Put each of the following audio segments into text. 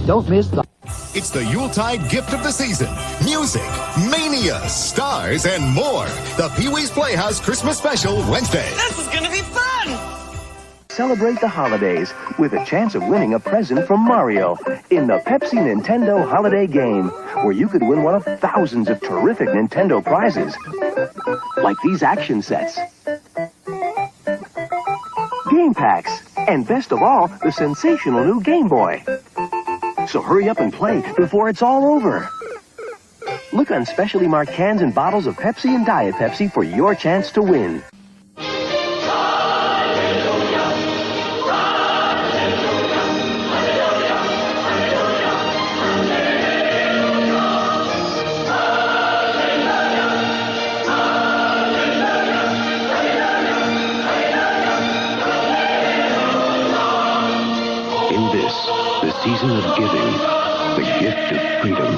Don't miss the... It's the Yuletide gift of the season. Music, mania, stars, and more. The Pee-wee's Playhouse Christmas Special Wednesday. This is gonna be fun! Celebrate the holidays with a chance of winning a present from Mario in the Pepsi Nintendo Holiday Game, where you could win one of thousands of terrific Nintendo prizes, like these action sets, game packs, and best of all, the sensational new Game Boy. So hurry up and play before it's all over. Look on specially marked cans and bottles of Pepsi and Diet Pepsi for your chance to win. The season of giving, the gift of freedom,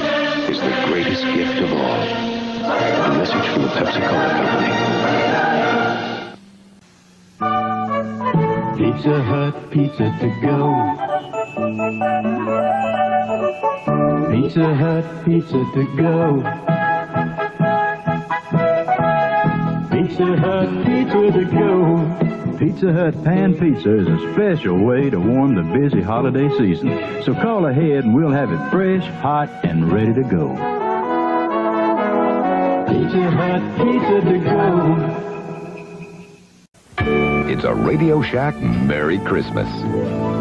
is the greatest gift of all. A message from the Pepsi-Cola Company. Pizza Hut, pizza to go. Pizza Hut, pizza to go. Pizza Hut, pizza to go. Pizza Hut Pan Pizza is a special way to warm the busy holiday season. So call ahead and we'll have it fresh, hot, and ready to go. Pizza Hut Pizza to go. It's a Radio Shack Merry Christmas.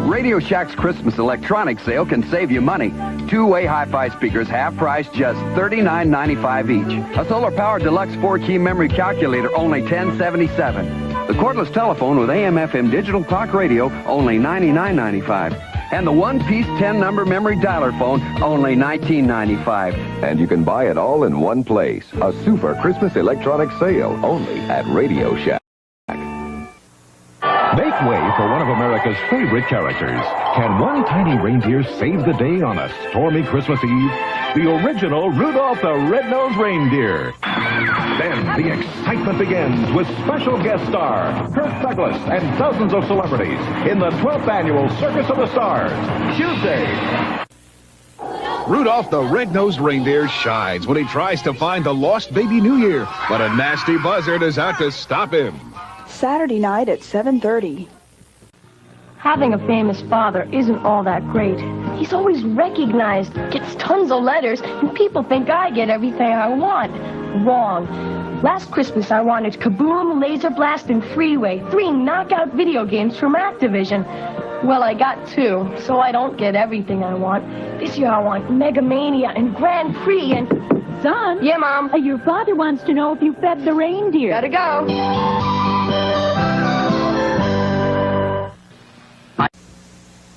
Radio Shack's Christmas electronics sale can save you money. Two-way hi-fi speakers, half price, just $39.95 each. A solar-powered deluxe 4-key memory calculator, only $10.77. The cordless telephone with AM/FM digital clock radio, only $99.95. And the one-piece 10-number memory dialer phone, only $19.95. And you can buy it all in one place. A super Christmas electronics sale, only at Radio Shack. Make way for one of America's favorite characters. Can one tiny reindeer save the day on a stormy Christmas Eve? The original Rudolph the Red-Nosed Reindeer. Then the excitement begins with special guest star Kirk Douglas and dozens of celebrities in the 12th annual Circus of the Stars, Tuesday. Rudolph the Red-Nosed Reindeer shines when he tries to find the lost baby New Year, but a nasty buzzard is out to stop him. Saturday night at 7:30. Having a famous father isn't all that great. He's always recognized, gets tons of letters, and people think I get everything I want. Wrong. Last Christmas I wanted Kaboom, Laser Blast, and Freeway, 3 knockout video games from Activision. Well, I got 2, so I don't get everything I want. This year I want Mega Mania and Grand Prix and... Son? Yeah, Mom? Your father wants to know if you fed the reindeer. Gotta go.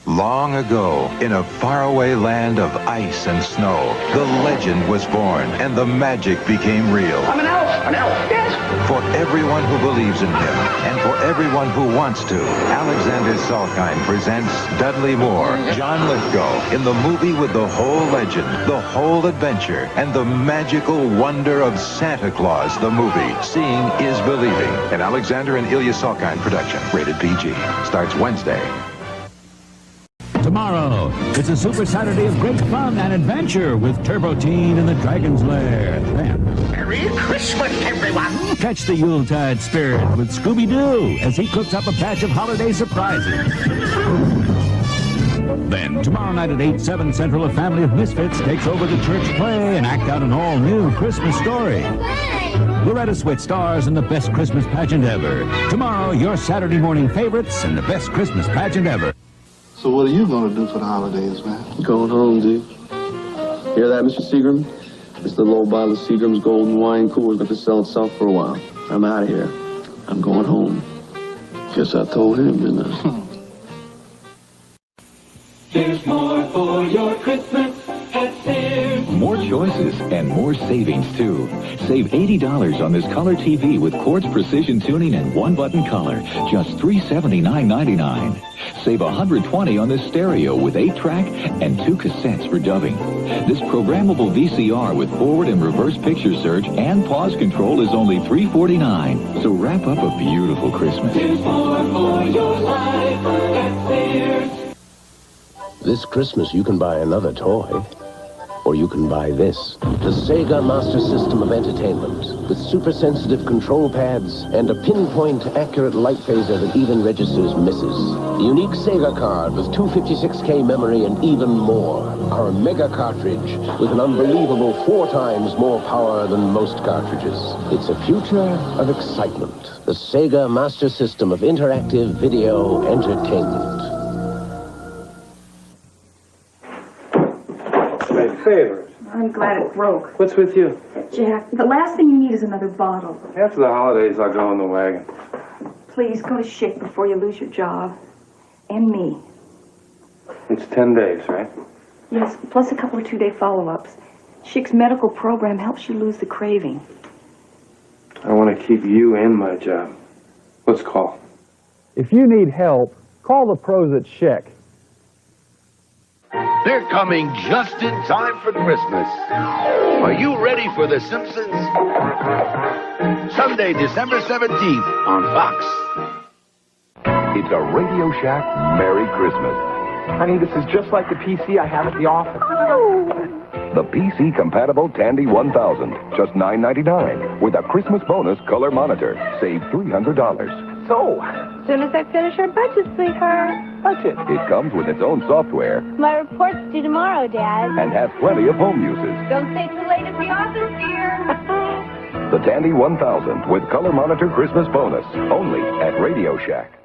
Long ago, in a faraway land of ice and snow, the legend was born and the magic became real. I'm an elf. An elf, yes. For everyone who believes in him, and for everyone who wants to, Alexander Salkind presents Dudley Moore, John Lithgow, in the movie with the whole legend, the whole adventure, and the magical wonder of Santa Claus, the movie. Seeing is believing. An Alexander and Ilya Salkind production. Rated PG. Starts Wednesday. Tomorrow, it's a Super Saturday of great fun and adventure with Turbo Teen in the Dragon's Lair. Then, Merry Christmas, everyone! catch the Yuletide spirit with Scooby-Doo as he cooks up a batch of holiday surprises. Then, tomorrow night at 8, 7 Central, a family of misfits takes over the church play and act out an all-new Christmas story. Loretta Swit stars in the best Christmas pageant ever. Tomorrow, your Saturday morning favorites and the best Christmas pageant ever. So what are you going to do for the holidays, man? Going home, dude. Hear that, Mr. Seagram? This little old bottle of Seagram's Golden Wine Cooler's going to sell itself for a while. I'm out of here. I'm going home. Guess I told him, didn't I? There's more for your Christmas at Sears. More choices and more savings, too. Save $80 on this color TV with Quartz Precision Tuning and one-button color. Just $379.99. Save $120 on this stereo with 8-track and 2 cassettes for dubbing. This programmable VCR with forward and reverse picture search and pause control is only $349. So wrap up a beautiful Christmas. There's more for your life at Sears. This Christmas, you can buy another toy. Or you can buy this. The Sega Master System of Entertainment. With super-sensitive control pads and a pinpoint accurate light phaser that even registers misses. The unique Sega card with 256K memory and even more. Our mega cartridge with an unbelievable 4 times more power than most cartridges. It's a future of excitement. The Sega Master System of Interactive Video Entertainment. My favorite. I'm glad it broke. What's with you? Jack, the last thing you need is another bottle. After the holidays, I'll go in the wagon. Please go to Schick before you lose your job. And me. It's 10 days, right? Yes, plus a couple of 2-day follow-ups. Schick's medical program helps you lose the craving. I want to keep you and my job. Let's call. If you need help, call the pros at Schick. They're coming just in time for Christmas. Are you ready for The Simpsons? Sunday, December 17th on Fox. It's a Radio Shack Merry Christmas. Honey, this is just like the PC I have at the office. The PC-compatible Tandy 1000, just $9.99, with a Christmas bonus color monitor. Save $300. So, As soon as I finish our budget, sweetheart. budget. It comes with its own software My report's due tomorrow, Dad. and has plenty of home uses. Don't stay too late at the office, dear. The Tandy 1000 with color monitor Christmas bonus, only at Radio Shack.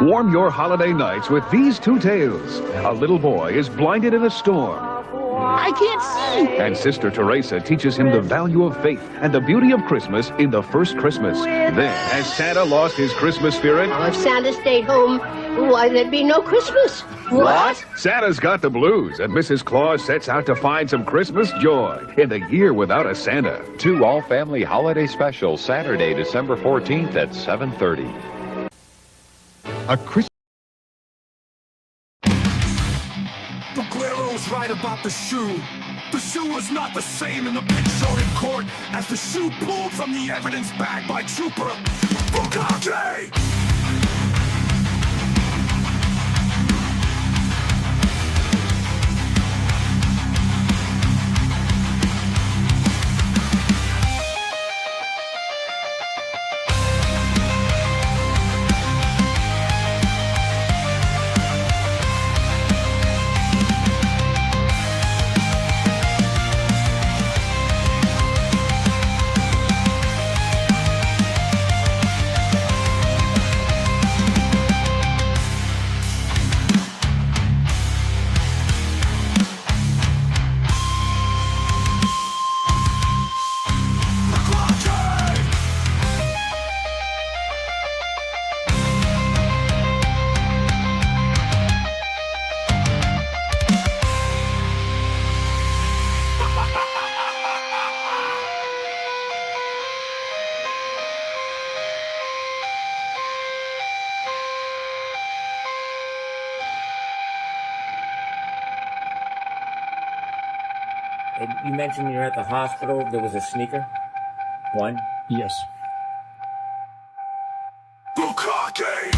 Warm your holiday nights with these 2 tales. A little boy is blinded in a storm. I can't see. And Sister Teresa teaches him the value of faith and the beauty of Christmas in the first Christmas. Then, as Santa lost his Christmas spirit... If Santa stayed home, why, there'd be no Christmas. What? Santa's got the blues, and Mrs. Claus sets out to find some Christmas joy in the year without a Santa. 2 all-family holiday specials, Saturday, December 14th at 7:30. A Christmas... The Guerrero's right about the shoe. The shoe was not the same in the picture in court as the shoe pulled from the evidence bag by Trooper Bukake. And you mentioned you're at the hospital. There was a sneaker? One? Yes. Bukake!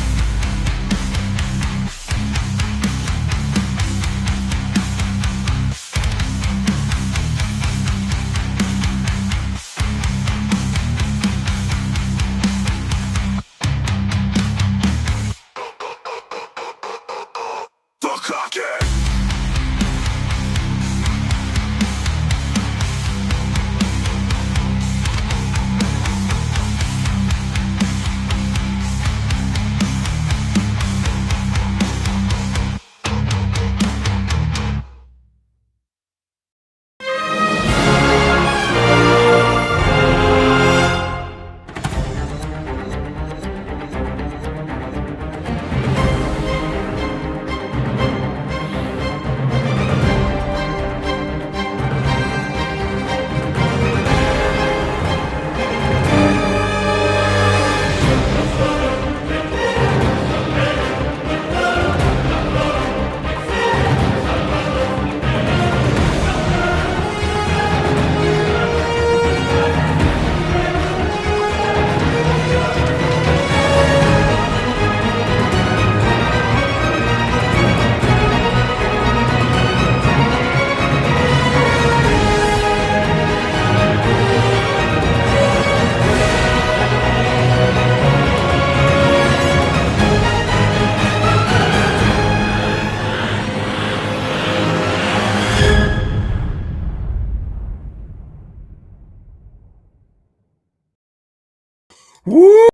Woo!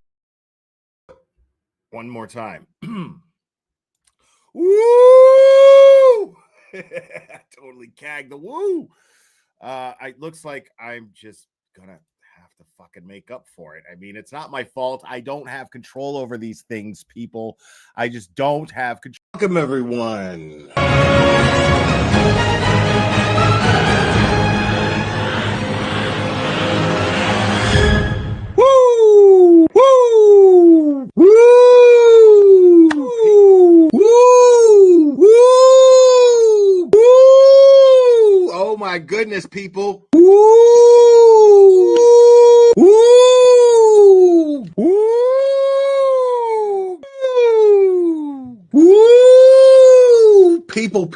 One more time. Woo! Totally cagged the woo. It looks like I'm just gonna have to fucking make up for it. I mean, it's not my fault. I don't have control over these things, people. I just don't have control. Welcome, everyone. Woo! Woo! Woo! Woo! Woo! Woo! Woo! Oh my goodness, people. Woo! Woo! Woo! Woo! People.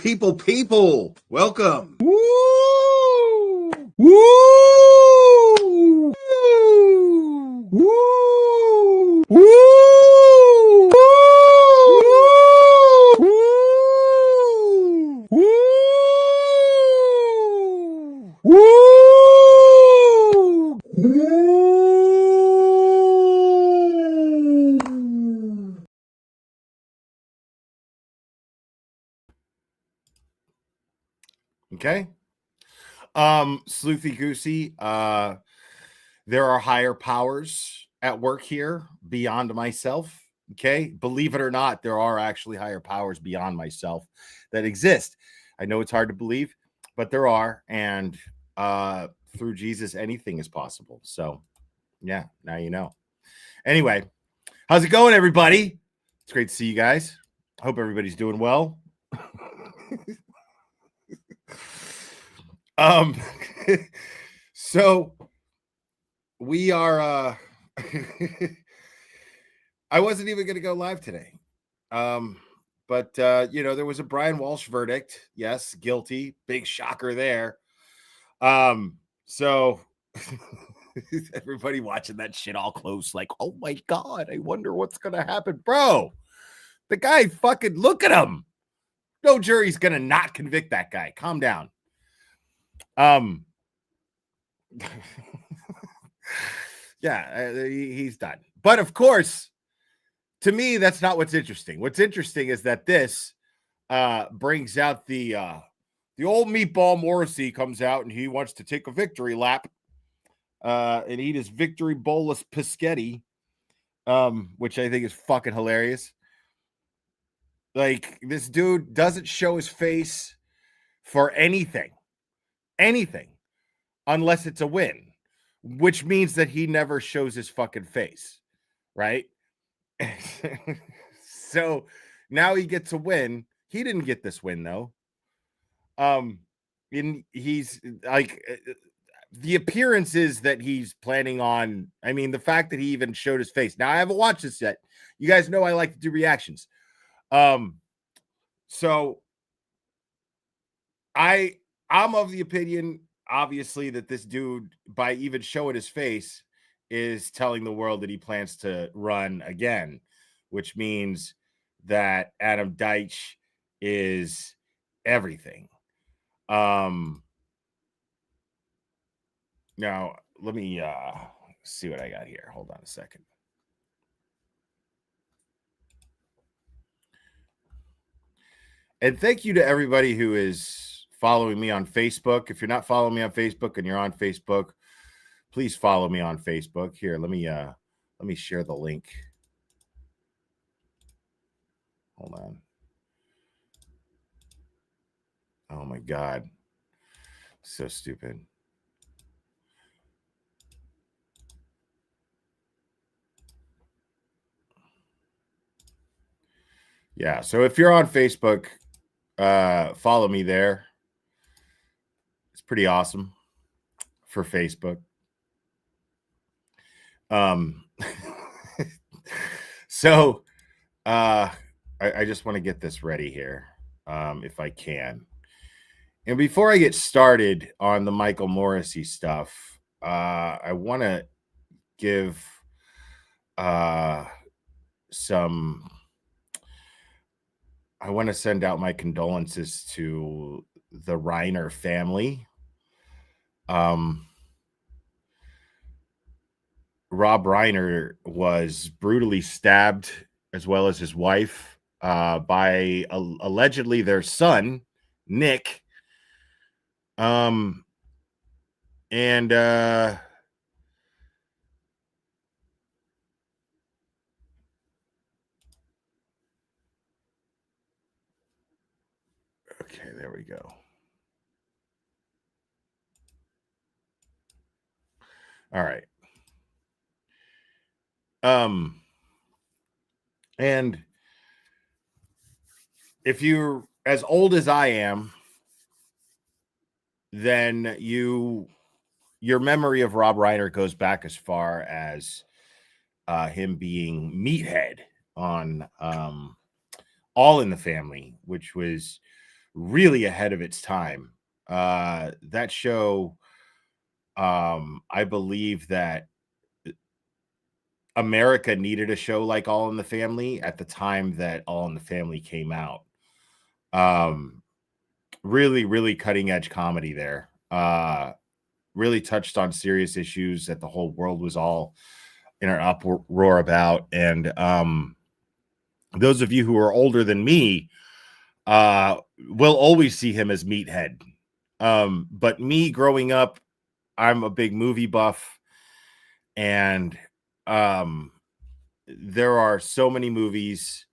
Welcome. Woo! Woo! Woo! Woo! Okay. Sleuthy Goosey, there are higher powers at work here beyond myself. Okay. Believe it or not, there are actually higher powers beyond myself that exist. I know it's hard to believe, but there are. And through Jesus, anything is possible. So, yeah, now you know. Anyway, how's it going, everybody? It's great to see you guys. I hope everybody's doing well. So we are I wasn't even going to go live today. But there was a Brian Walsh verdict. Yes, guilty. Big shocker there. So everybody watching that shit all close, like, oh my God, I wonder what's gonna happen. Bro, the guy, fucking look at him. No jury's gonna not convict that guy. Calm down. Yeah, he's done. But of course, to me, that's not what's interesting. What's interesting is that this brings out the old meatball Morrisey comes out and he wants to take a victory lap and eat his victory bolus Piscetti, which I think is fucking hilarious. Like, this dude doesn't show his face for anything, unless it's a win, which means that he never shows his fucking face, right? So now he gets a win. He didn't get this win though. And he's like, the appearance is that he's planning on, I mean, the fact that he even showed his face. Now I haven't watched this yet. You guys know I like to do reactions. So I'm of the opinion, obviously, that this dude, by even showing his face, is telling the world that he plans to run again, which means that Adam Deitch is everything. Now let me see what I got here. Hold on a second. And thank you to everybody who is following me on Facebook. If you're not following me on Facebook and you're on Facebook, please follow me on Facebook. Here, let me share the link. Hold on. Oh my God. So stupid. Yeah, so if you're on Facebook, follow me there. It's pretty awesome for Facebook. So I just want to get this ready here, if I can. And before I get started on the Michael Morrisey stuff, I want to give I want to send out my condolences to the Reiner family. Rob Reiner was brutally stabbed, as well as his wife, by allegedly their son, Nick. And okay, there we go. All right. And if you're as old as I am, then your memory of Rob Reiner goes back as far as him being Meathead on All in the Family, which was really ahead of its time. That show, I believe that America needed a show like All in the Family at the time that All in the Family came out. Really, really cutting edge comedy there. Really touched on serious issues that the whole world was all in an uproar about. And those of you who are older than me will always see him as Meathead. But me growing up, I'm a big movie buff, and there are so many movies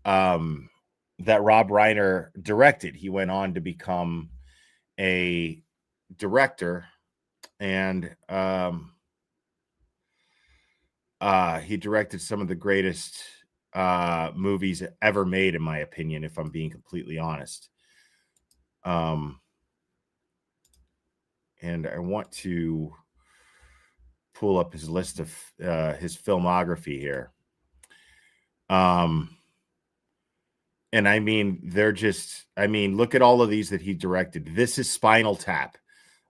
that Rob Reiner directed. He went on to become a director, and he directed some of the greatest movies ever made, in my opinion, if I'm being completely honest. And I want to pull up his list of his filmography here. And I mean, look at all of these that he directed. This is Spinal Tap.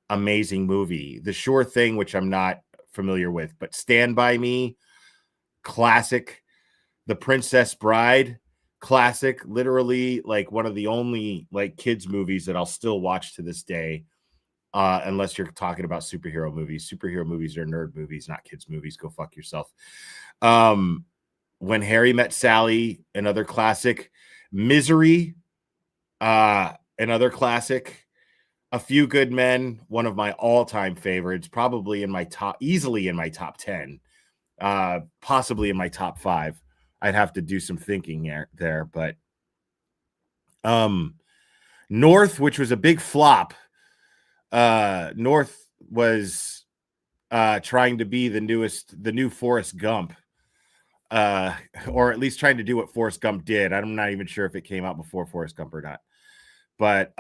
Amazing movie. The Sure Thing, which I'm not familiar with, but Stand By Me, classic. The Princess Bride, classic. Literally like one of the only like kids movies that I'll still watch to this day. Unless you're talking about superhero movies. Superhero movies are nerd movies, not kids movies. Go fuck yourself. When Harry Met Sally, another classic. Misery, another classic. A Few Good Men, one of my all-time favorites, probably easily in my top 10, possibly in my top 5. I'd have to do some thinking there, but North, which was a big flop. North was trying to be the new Forrest Gump, or at least trying to do what Forrest Gump did. I'm not even sure if it came out before Forrest Gump or not, but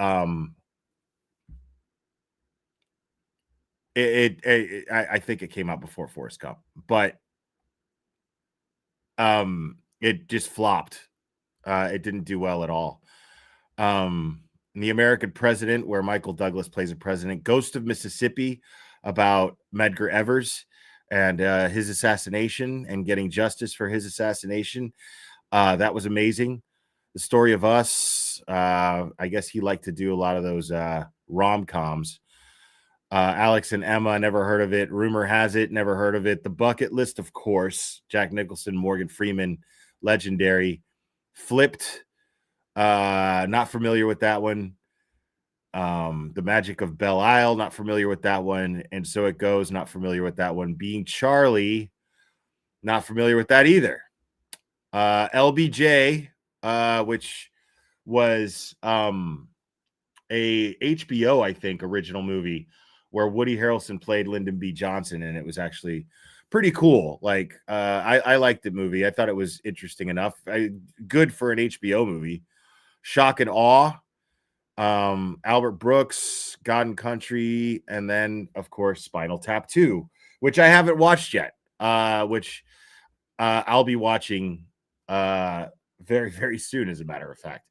I think it came out before Forrest Gump, but it just flopped. It didn't do well at all. The American President, where Michael Douglas plays a president. Ghost of Mississippi, about Medgar Evers and his assassination and getting justice for his assassination. That was amazing. The Story of Us. I guess he liked to do a lot of those rom-coms. Alex and Emma, never heard of it. Rumor Has It, never heard of it. The Bucket List, of course. Jack Nicholson, Morgan Freeman, legendary. Flipped, not familiar with that one. The Magic of Belle Isle, not familiar with that one. And So It Goes, not familiar with that one. Being Charlie, not familiar with that either. LBJ, which was a HBO, I think, original movie where Woody Harrelson played Lyndon B. Johnson, and it was actually pretty cool. Like, I liked the movie. I thought it was interesting enough. Good for an HBO movie. Shock and Awe, Albert Brooks, God and Country, and then, of course, Spinal Tap 2, which I haven't watched yet, which I'll be watching very, very soon, as a matter of fact,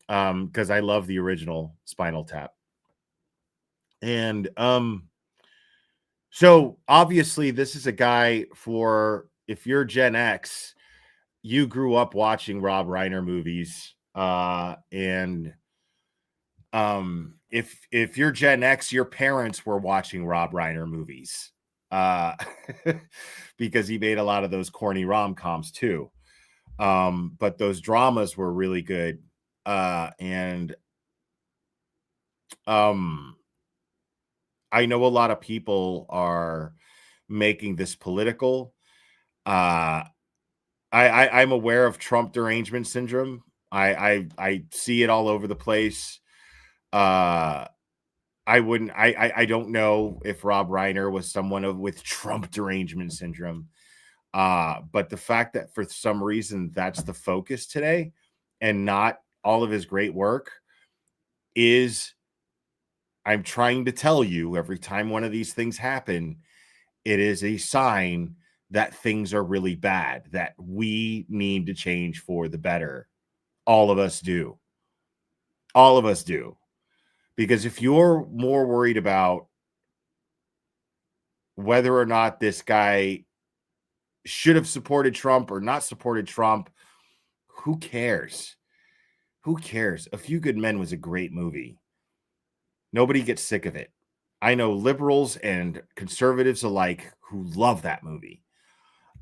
because I love the original Spinal Tap. And so obviously this is a guy for, if you're Gen X, you grew up watching Rob Reiner movies, and if you're Gen X, your parents were watching Rob Reiner movies. because he made a lot of those corny rom-coms too. But those dramas were really good. And I know a lot of people are making this political. I'm aware of Trump derangement syndrome. I see it all over the place. I don't know if Rob Reiner was someone with Trump derangement syndrome. But the fact that for some reason that's the focus today and not all of his great work is, I'm trying to tell you, every time one of these things happen, it is a sign that things are really bad, that we need to change for the better. All of us do. All of us do. Because if you're more worried about whether or not this guy should have supported Trump or not supported Trump, who cares? Who cares? A Few Good Men was a great movie. Nobody gets sick of it. I know liberals and conservatives alike who love that movie.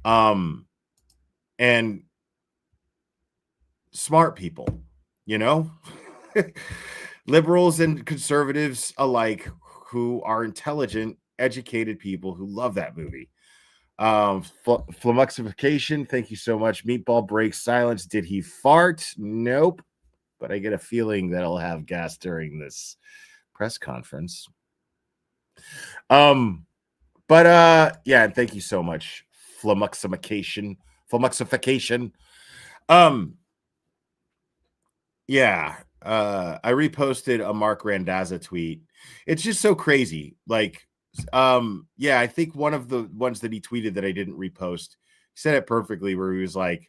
And smart people, liberals and conservatives alike who are intelligent, educated people who love that movie. Flummuxification, thank you so much. Meatball breaks silence. Did he fart? Nope. But I get a feeling that I'll have gas during this press conference. Yeah, and thank you so much. Flummuxification. Yeah. I reposted a Mark Randazza tweet. It's just so crazy. Like, yeah, I think one of the ones that he tweeted that I didn't repost said it perfectly, where he was like,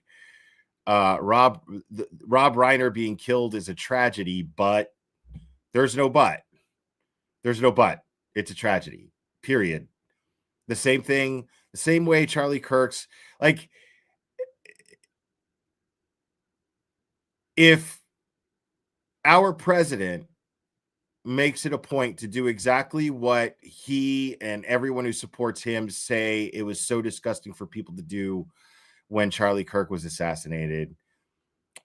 Rob Reiner being killed is a tragedy, but there's no but. There's no but. It's a tragedy. Period. The same thing, the same way Charlie Kirk's, like, if our president makes it a point to do exactly what he and everyone who supports him say it was so disgusting for people to do when Charlie Kirk was assassinated,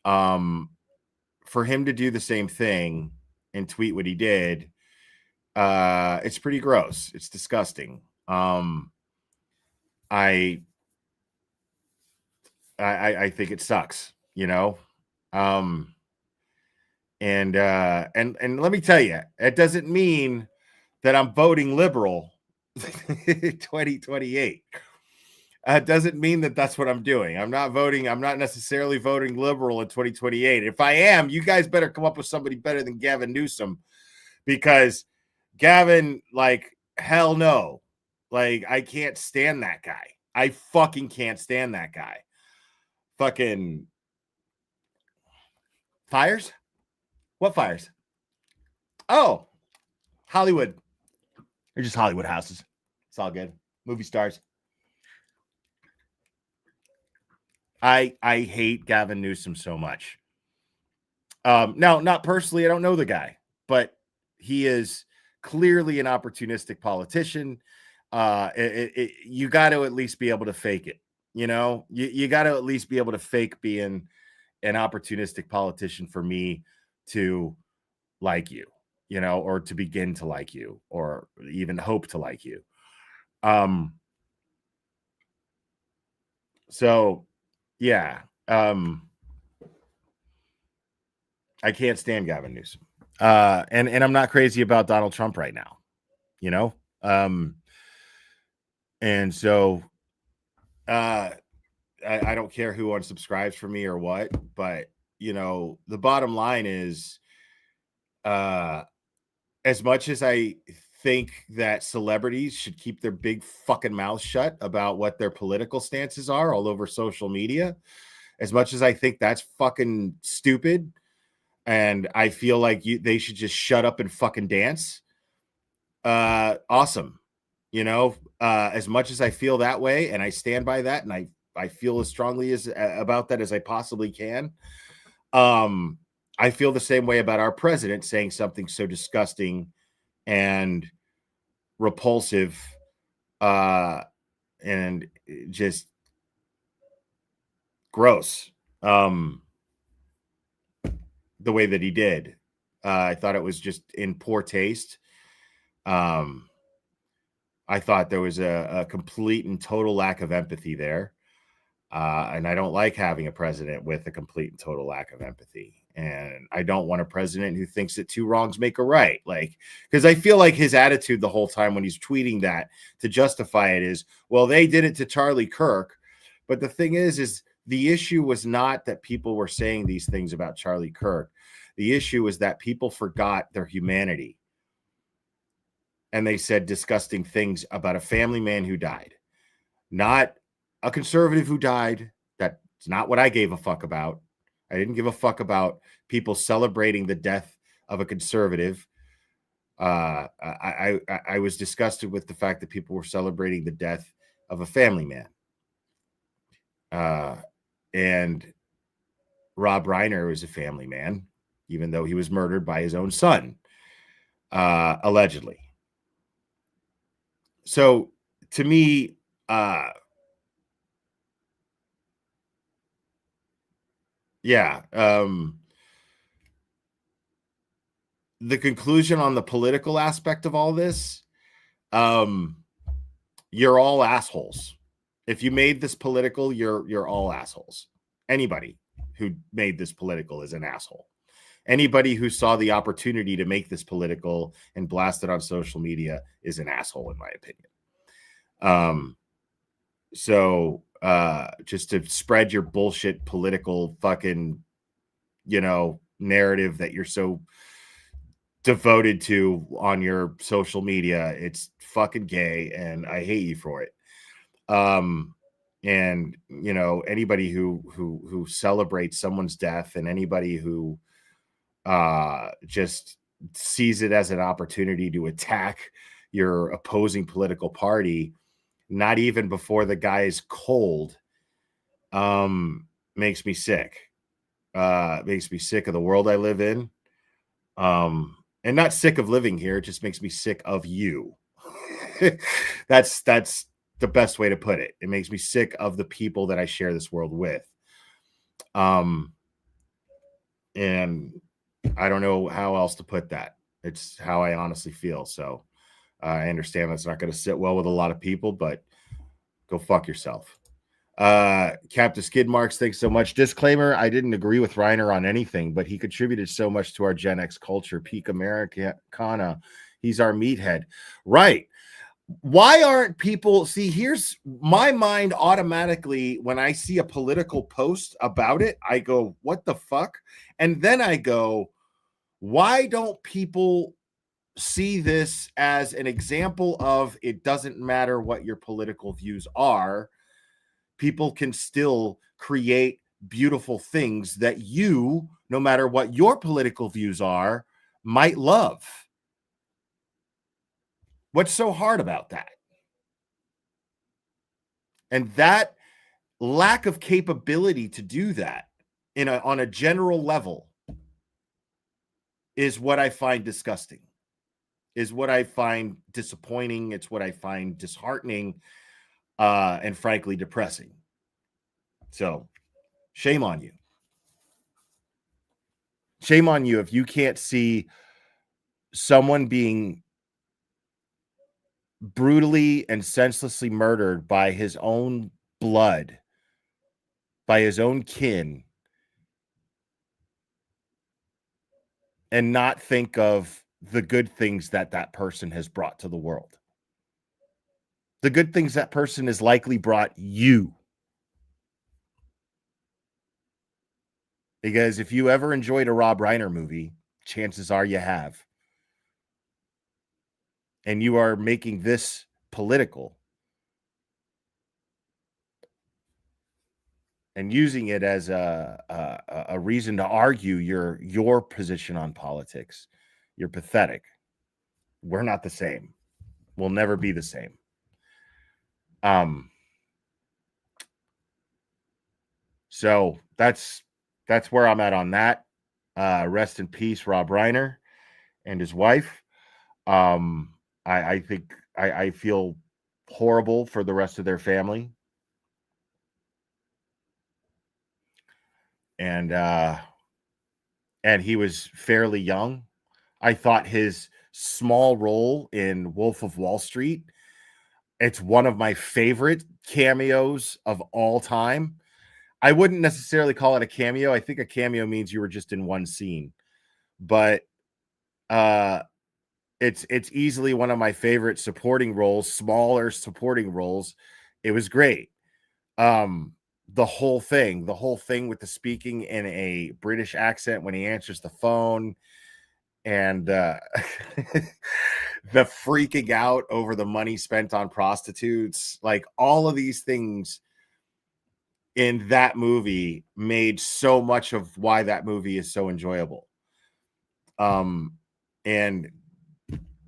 for him to do the same thing and tweet what he did, it's pretty gross. It's disgusting. I think it sucks, and let me tell you, it doesn't mean that I'm voting liberal 2028. It doesn't mean that that's what I'm doing. I'm not necessarily voting liberal in 2028. If I am, you guys better come up with somebody better than Gavin Newsom, because Gavin, like, hell no. Like, I can't stand that guy. I fucking can't stand that guy. Fucking fires? What fires? Oh, Hollywood. They're just Hollywood houses. It's all good. Movie stars. I hate Gavin Newsom so much. Now, not personally, I don't know the guy, but he is clearly an opportunistic politician. You got to at least be able to fake it. You got to at least be able to fake being an opportunistic politician for me to like you, or to begin to like you, or even hope to like you. So yeah, I can't stand Gavin Newsom. And I'm not crazy about Donald Trump right now, and so I don't care who unsubscribes for me or what, but the bottom line is, as much as I think that celebrities should keep their big fucking mouths shut about what their political stances are all over social media, as much as I think that's fucking stupid, and I feel like they should just shut up and fucking dance, awesome. As much as I feel that way, and I stand by that, and I feel as strongly about that as I possibly can, I feel the same way about our president saying something so disgusting and repulsive and just gross. The way that he did. I thought it was just in poor taste. I thought there was a complete and total lack of empathy there. And I don't like having a president with a complete and total lack of empathy. And I don't want a president who thinks that two wrongs make a right. Like, because I feel like his attitude the whole time when he's tweeting that to justify it is, well, they did it to Charlie Kirk. But the thing is the issue was not that people were saying these things about Charlie Kirk. The issue was that people forgot their humanity. And they said disgusting things about a family man who died, not a conservative who died. That's not what I gave a fuck about. I didn't give a fuck about people celebrating the death of a conservative. I was disgusted with the fact that people were celebrating the death of a family man. And Rob Reiner was a family man, even though he was murdered by his own son, allegedly. So to me, the conclusion on the political aspect of all this, you're all assholes. If you made this political, you're all assholes. Anybody who made this political is an asshole. Anybody who saw the opportunity to make this political and blast it on social media is an asshole, in my opinion. So just to spread your bullshit political fucking, narrative that you're so devoted to on your social media, it's fucking gay, and I hate you for it. And anybody who celebrates someone's death, and anybody who just sees it as an opportunity to attack your opposing political party, not even before the guy is cold, makes me sick. Makes me sick of the world I live in. And not sick of living here. It just makes me sick of you. That's the best way to put it. It makes me sick of the people that I share this world with. And I don't know how else to put that. It's how I honestly feel. So I understand that's not going to sit well with a lot of people, but go fuck yourself. Captain Skid Marks, thanks so much. Disclaimer, I didn't agree with Reiner on anything, but he contributed so much to our Gen X culture. Peak Americana. He's our meathead. Right. Why aren't people... See, here's my mind automatically when I see a political post about it. I go, what the fuck? And then I go, why don't people see this as an example of it doesn't matter what your political views are? People can still create beautiful things that you, no matter what your political views are, might love. What's so hard about that? And that lack of capability to do that on a general level is what I find disgusting, is what I find disappointing. It's what I find disheartening, and frankly depressing. So shame on you. Shame on you if you can't see someone being brutally and senselessly murdered by his own blood, by his own kin, and not think of the good things that that person has brought to the world. The good things that person has likely brought you. Because if you ever enjoyed a Rob Reiner movie, chances are you have. And you are making this political and using it as a reason to argue your position on politics. You're pathetic. We're not the same. We'll never be the same. So that's where I'm at on that. Rest in peace, Rob Reiner and his wife. I think I feel horrible for the rest of their family. And he was fairly young. I thought his small role in Wolf of Wall Street, it's one of my favorite cameos of all time. I wouldn't necessarily call it a cameo. I think a cameo means you were just in one scene. But it's easily one of my favorite supporting roles, smaller supporting roles. It was great. The whole thing with the speaking in a British accent when he answers the phone, and the freaking out over the money spent on prostitutes, like all of these things in that movie made so much of why that movie is so enjoyable. And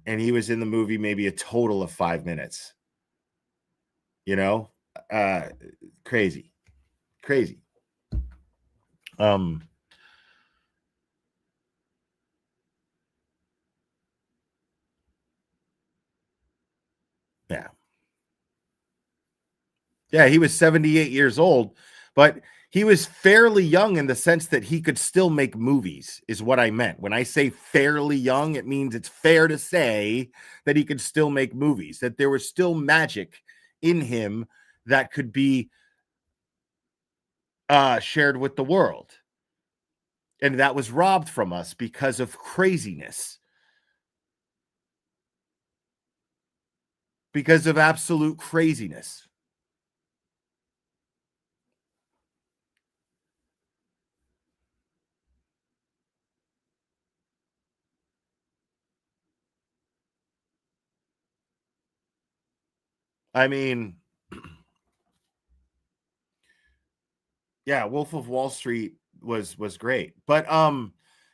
he was in the movie maybe a total of 5 minutes. Crazy. Yeah, he was 78 years old, but he was fairly young in the sense that he could still make movies, is what I meant. When I say fairly young, it means it's fair to say that he could still make movies, that there was still magic in him that could be shared with the world. And that was robbed from us because of craziness. Because of absolute craziness. I mean, yeah, Wolf of Wall Street was great. But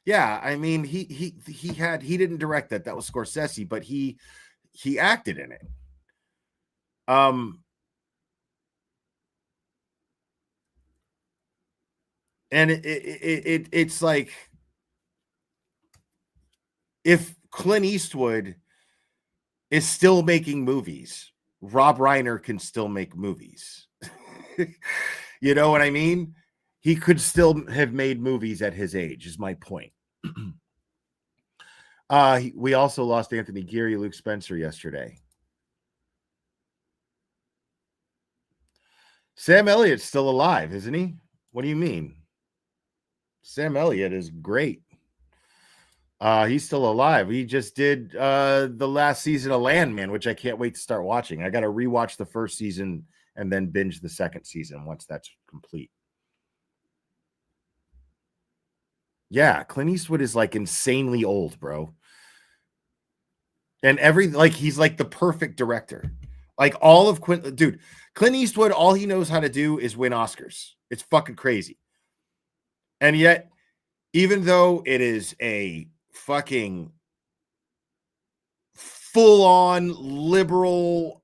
yeah, I mean, he didn't direct that. That was Scorsese, but he acted in it. And it's like, if Clint Eastwood is still making movies, Rob Reiner can still make movies. You know what I mean? He could still have made movies at his age, is my point. We also lost Anthony Geary, Luke Spencer yesterday. Sam Elliott's still alive, isn't he? What do you mean? Sam Elliott is great. He's still alive. He just did the last season of Landman, which I can't wait to start watching. I got to rewatch the first season and then binge the second season once that's complete. Yeah, Clint Eastwood is like insanely old, bro. And he's like the perfect director. Like all of Clint Eastwood, all he knows how to do is win Oscars. It's fucking crazy. And yet, even though it is a fucking full-on liberal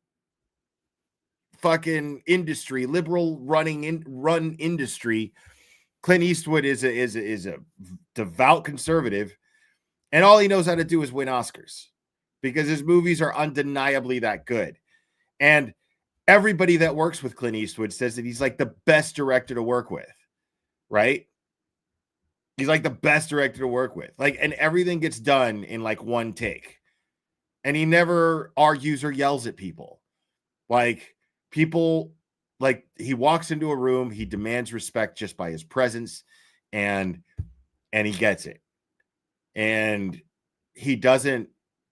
fucking industry, liberal run industry, Clint Eastwood is a devout conservative, and all he knows how to do is win Oscars because his movies are undeniably that good. And everybody that works with Clint Eastwood says that he's like the best director to work with, right? He's like the best director to work with. Like, and everything gets done in like one take. And he never argues or yells at people. Like, people, like, he walks into a room, he demands respect just by his presence, and he gets it. And he doesn't.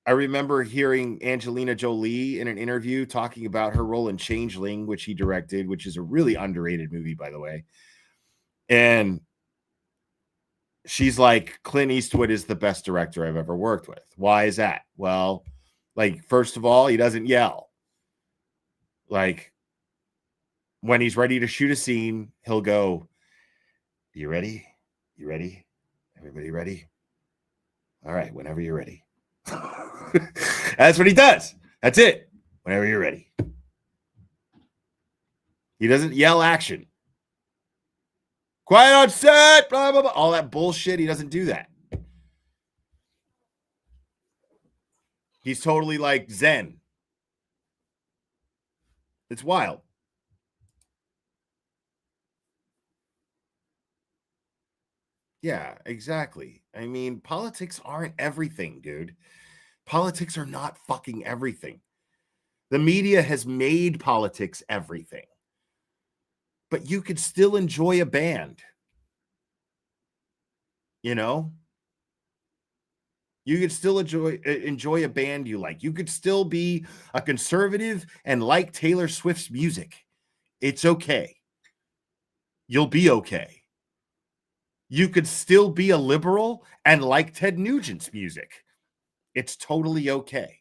I remember hearing Angelina Jolie in an interview talking about her role in Changeling, which he directed, which is a really underrated movie, by the way. And she's like, Clint Eastwood is the best director I've ever worked with. Why is that? Well, like, first of all, he doesn't yell. Like, when he's ready to shoot a scene, he'll go, "You ready? You ready? Everybody ready? All right, whenever you're ready." That's what he does. That's it. Whenever you're ready. He doesn't yell action. Quiet on set, blah, blah, blah. All that bullshit. He doesn't do that. He's totally like Zen. It's wild. Yeah, exactly. I mean, politics aren't everything, dude. Politics are not fucking everything. The media has made politics everything. But you could still enjoy a band. You know? You could still enjoy a band you like. You could still be a conservative and like Taylor Swift's music. It's okay. You'll be okay. You could still be a liberal and like Ted Nugent's music. It's totally okay.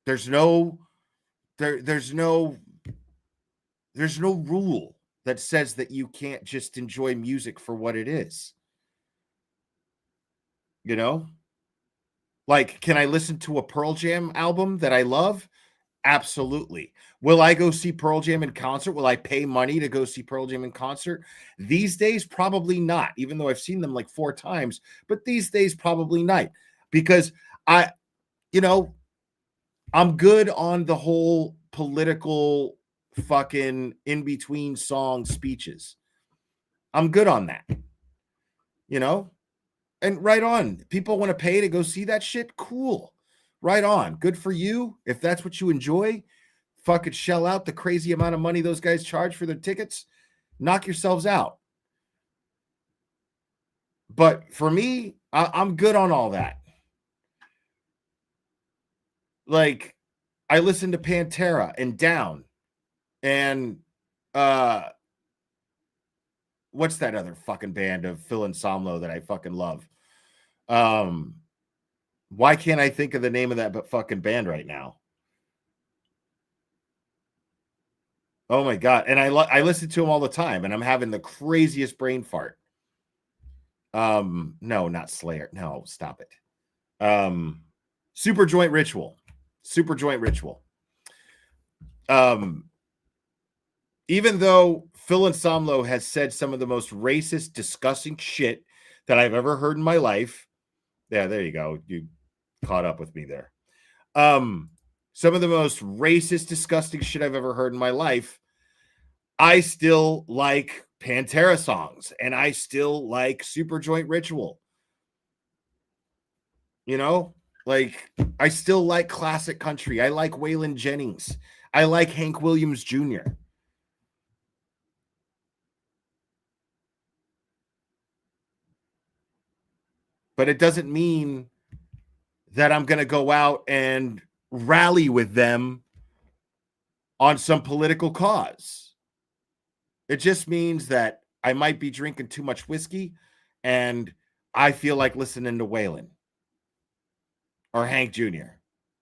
There's no rule that says that you can't just enjoy music for what it is. You know? Like, can I listen to a Pearl Jam album that I love? Absolutely. Will I go see Pearl Jam in concert? Will I pay money to go see Pearl Jam in concert? These days, probably not, even though I've seen them like 4 times. But these days, probably not. Because I'm good on the whole political fucking in-between song speeches. I'm good on that. And right on. People want to pay to go see that shit? Cool. Right on. Good for you. If that's what you enjoy, fucking shell out the crazy amount of money those guys charge for their tickets. Knock yourselves out. But for me, I'm good on all that. Like, I listen to Pantera and Down and what's that other fucking band of Phil Anselmo that I fucking love? Why can't I think of the name of that fucking band right now? Oh my God. And I listen to them all the time and I'm having the craziest brain fart. No, not Slayer. No, stop it. Super Joint Ritual. Super Joint Ritual. Even though Phil Anselmo has said some of the most racist, disgusting shit that I've ever heard in my life. Yeah, there you go. You caught up with me there. Some of the most racist, disgusting shit I've ever heard in my life. I still like Pantera songs and I still like Super Joint Ritual. Like I still like classic country. I like Waylon Jennings. I like Hank Williams Jr. But it doesn't mean that I'm going to go out and rally with them on some political cause. It just means that I might be drinking too much whiskey and I feel like listening to Waylon or Hank Jr.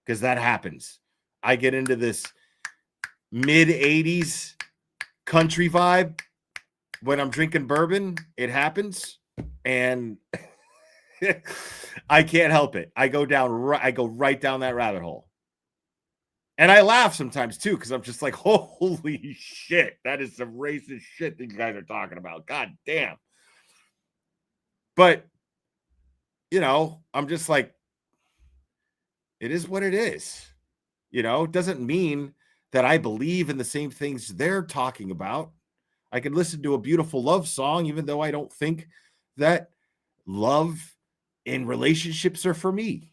because that happens. I get into this mid 80s country vibe when I'm drinking bourbon. It happens. And I can't help it. I go right down that rabbit hole. And I laugh sometimes too, because I'm just like, holy shit, that is some racist shit these guys are talking about. God damn. But, I'm just like, it is what it is. It doesn't mean that I believe in the same things they're talking about. I can listen to a beautiful love song, even though I don't think that love in relationships are for me.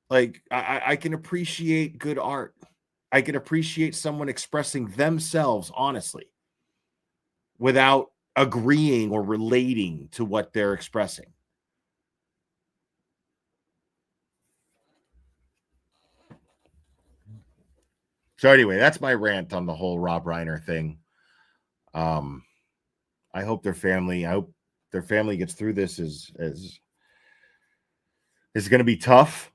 Like I can appreciate good art. I can appreciate someone expressing themselves honestly without agreeing or relating to what they're expressing. So anyway, that's my rant on the whole Rob Reiner thing. I hope their family gets through this as it's going to be tough.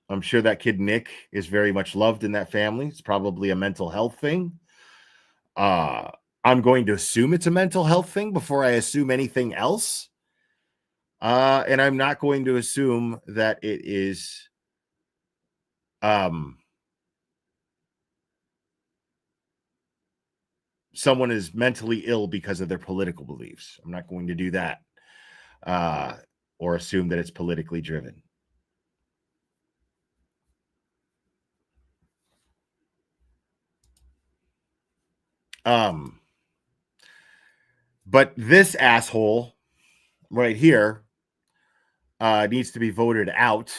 I'm sure that kid Nick is very much loved in that family. It's probably a mental health thing. I'm going to assume it's a mental health thing before I assume anything else. And I'm not going to assume that it is someone is mentally ill because of their political beliefs. I'm not going to do that or assume that it's politically driven. But this asshole right here needs to be voted out.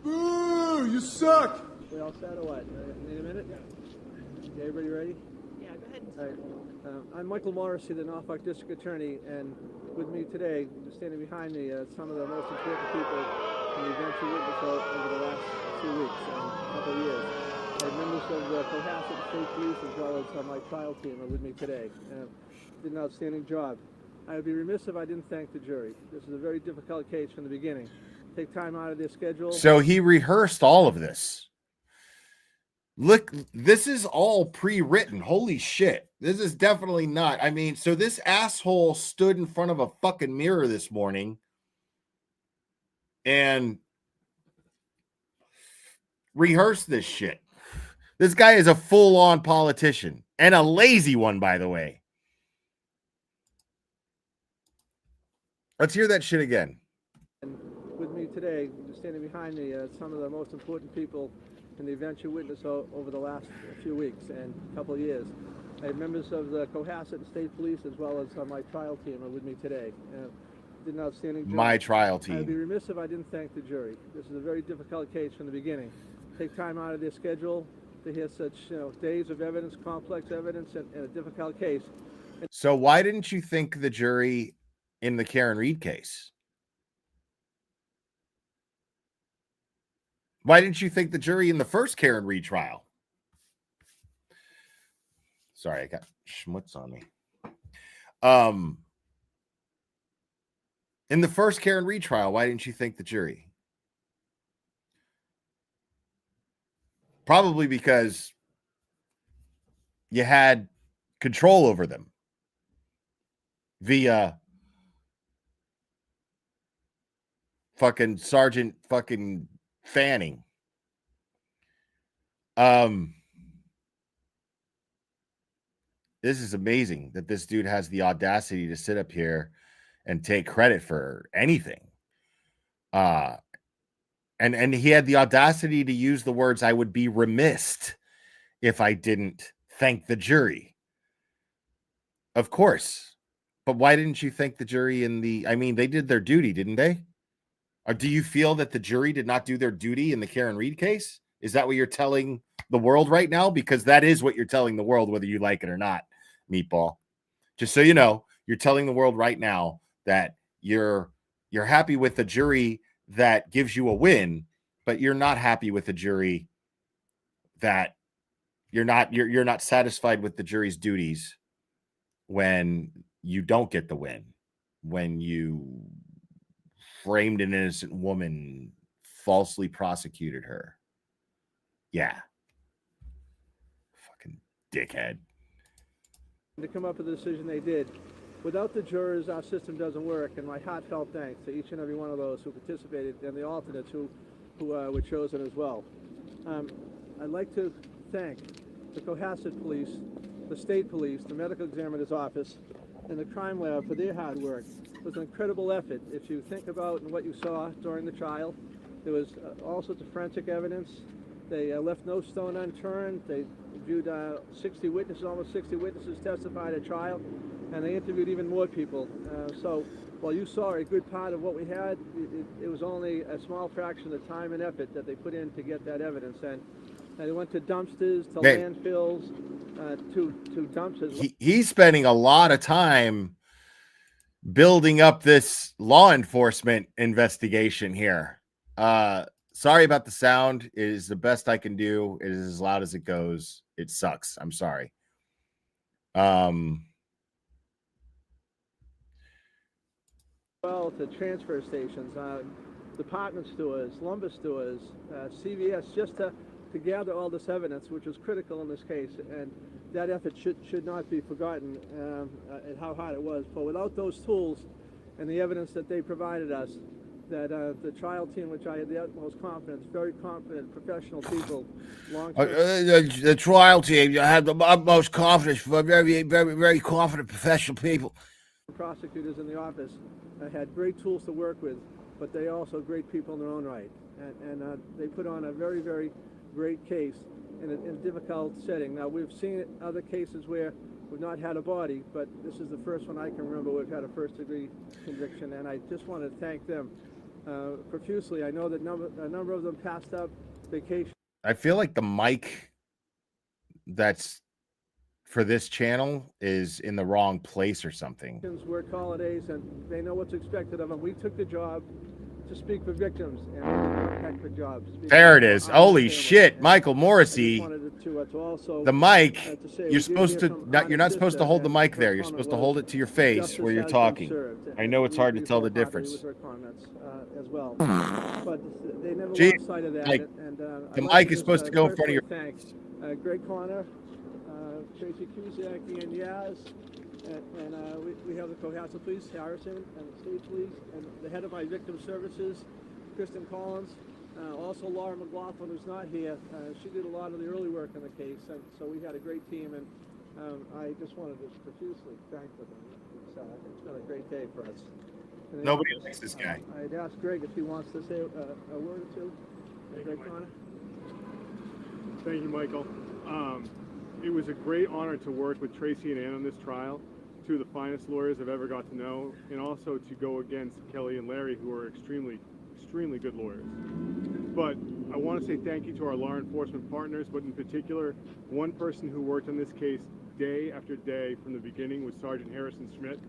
Boo! You suck! We all set or what? Need a minute? Okay, everybody ready? Yeah, go ahead. All right. I'm Michael Morrisey, the Norfolk District Attorney, and with me today, standing behind me, some of the most important people in the events you witnessed over the last few weeks and a couple of years. Members of the Cohasset State Police as well as my trial team are with me today. Did an outstanding job. I would be remiss if I didn't thank the jury. This is a very difficult case from the beginning. Take time out of their schedule. So he rehearsed all of this. Look, this is all pre-written. Holy shit. This is definitely not. I mean, so this asshole stood in front of a fucking mirror this morning and rehearsed this shit. This guy is a full-on politician and a lazy one, by the way. Let's hear that shit again. And with me today, standing behind me, some of the most important people in the events you witnessed over the last few weeks and a couple of years. Members of the Cohasset State Police as well as my trial team are with me today. Did an outstanding job. My trial team. I'd be remiss if I didn't thank the jury. This is a very difficult case from the beginning. Take time out of their schedule to hear such days of evidence, complex evidence, and a difficult case. So why didn't you think the jury in the Karen Reed case? Why didn't you think the jury in the first Karen Reed trial? Sorry, I got schmutz on me. In the first Karen Reed trial, why didn't you think the jury? Probably because you had control over them via fucking Sergeant fucking Fanning. This is amazing that this dude has the audacity to sit up here and take credit for anything. And he had the audacity to use the words, "I would be remiss if I didn't thank the jury." Of course. But why didn't you thank the jury I mean, they did their duty, didn't they? Or do you feel that the jury did not do their duty in the Karen Reed case? Is that what you're telling the world right now? Because that is what you're telling the world, whether you like it or not, Meatball. Just so you know, you're telling the world right now that you're happy with the jury that gives you a win, but you're not happy with the jury that you're not satisfied with the jury's duties when you don't get the win, when you framed an innocent woman, falsely prosecuted her. Yeah. Fucking dickhead. To come up with the decision they did. Without the jurors, our system doesn't work, and my heartfelt thanks to each and every one of those who participated and the alternates who were chosen as well. I'd like to thank the Cohasset Police, the State Police, the Medical Examiner's Office, and the Crime Lab for their hard work. It was an incredible effort. If you think about what you saw during the trial, there was all sorts of forensic evidence. They left no stone unturned. They viewed 60 witnesses, almost 60 witnesses testified at trial, and they interviewed even more people. So while you saw a good part of what we had, it was only a small fraction of the time and effort that they put in to get that evidence. And they went to dumpsters, to landfills, to dumpsters. He's spending a lot of time building up this law enforcement investigation here. Sorry about the sound. It is the best I can do. It is as loud as it goes. It sucks. I'm sorry. Well, to transfer stations, department stores, lumber stores, CVS, just to gather all this evidence, which was critical in this case, and that effort should not be forgotten and how hard it was. But without those tools and the evidence that they provided us, that the trial team, which I had the utmost confidence, very confident, professional people, the trial team, you have the utmost confidence for very confident professional people. Prosecutors in the office had great tools to work with, but they also great people in their own right. And they put on a very, very great case in a difficult setting. Now, we've seen other cases where we've not had a body, but this is the first one I can remember we've had a first-degree conviction, and I just want to thank them profusely. I know that a number of them passed up vacation. I feel like the mic that's for this channel is in the wrong place or something. Work holidays, and they know what's expected of them. We took the job to speak for victims, and we did a heck of a job. There it is. Holy shit, Michael Morrisey. The mic, you're supposed to you're not supposed to hold the mic there. You're supposed to hold it to your face where you're talking. I know it's hard to tell the difference. As well, but they never lost sight of that. The mic is supposed to go in front of your face. Greg Connor, Tracy Cusack, Ian Yaz, and we have the Cohasset Police, Harrison, and the State Police, and the head of my victim services, Kristen Collins. Also Laura McLaughlin, who's not here. She did a lot of the early work on the case, and so we had a great team, and I just wanted to profusely thank them. It's been a great day for us. Nobody likes this guy. I'd ask Greg if he wants to say a word or two. Greg Connor. Thank you, Michael. It was a great honor to work with Tracy and Ann on this trial, two of the finest lawyers I've ever got to know, and also to go against Kelly and Larry, who are extremely good lawyers. But I want to say thank you to our law enforcement partners, but in particular, one person who worked on this case day after day from the beginning was Sergeant Harrison Schmidt.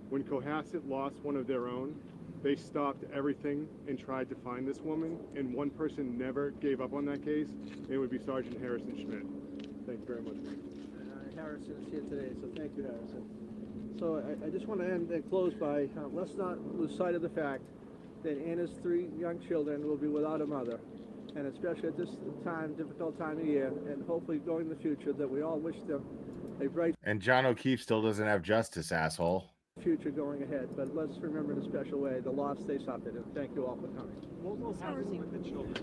When Cohasset lost one of their own, they stopped everything and tried to find this woman, and one person never gave up on that case, and it would be Sergeant Harrison Schmidt. Thank you very much. Harrison is here today, so thank you, Harrison. So I just want to end and close by, let's not lose sight of the fact that Anna's 3 young children will be without a mother, and especially at this time, difficult time of year, and hopefully going in the future, that we all wish them a bright And John O'Keefe still doesn't have justice, asshole. future going ahead. But let's remember in a special way the loss they suffered, and thank you all for coming. What will happen with the children?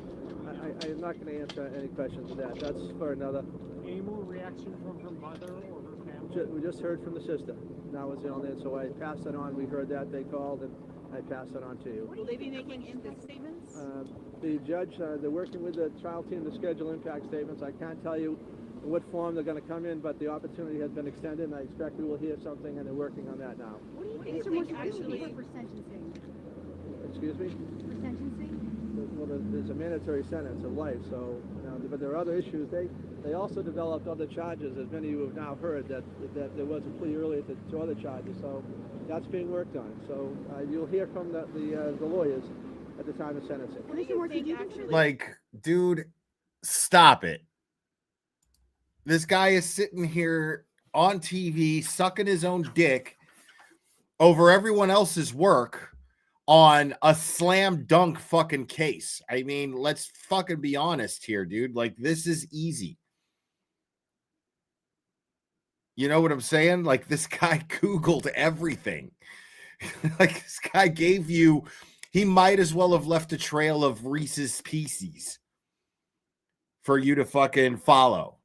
I am not going to answer any questions of that. That's for another. Any more reaction from her mother or her family? We just heard from the sister. That was the only, so I passed it on. We heard that they called, and I passed it on to you. Will they be making impact statements? The judge, they're working with the trial team to schedule impact statements. I can't tell you what form they're going to come in, but the opportunity has been extended, and I expect we will hear something, and they're working on that now. What do you think actually for sentencing? Excuse me? For sentencing? Well, there's a mandatory sentence of life, so, but there are other issues. They also developed other charges, as many of you have now heard, that there was a plea earlier to other charges, so that's being worked on. So you'll hear from the lawyers at the time of sentencing. What do you think actually? Like, dude, stop it. This guy is sitting here on TV sucking his own dick over everyone else's work on a slam dunk fucking case. I mean, let's fucking be honest here, dude. Like, this is easy. You know what I'm saying? Like, this guy Googled everything. Like, this guy gave you, he might as well have left a trail of Reese's Pieces for you to fucking follow.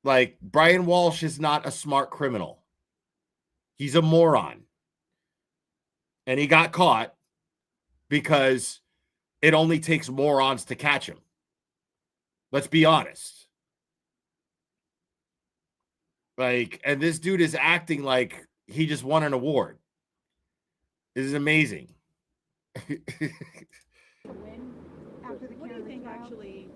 Like, Brian Walsh is not a smart criminal. He's a moron. And he got caught because it only takes morons to catch him. Let's be honest. Like, and this dude is acting like he just won an award. This is amazing. What do you think actually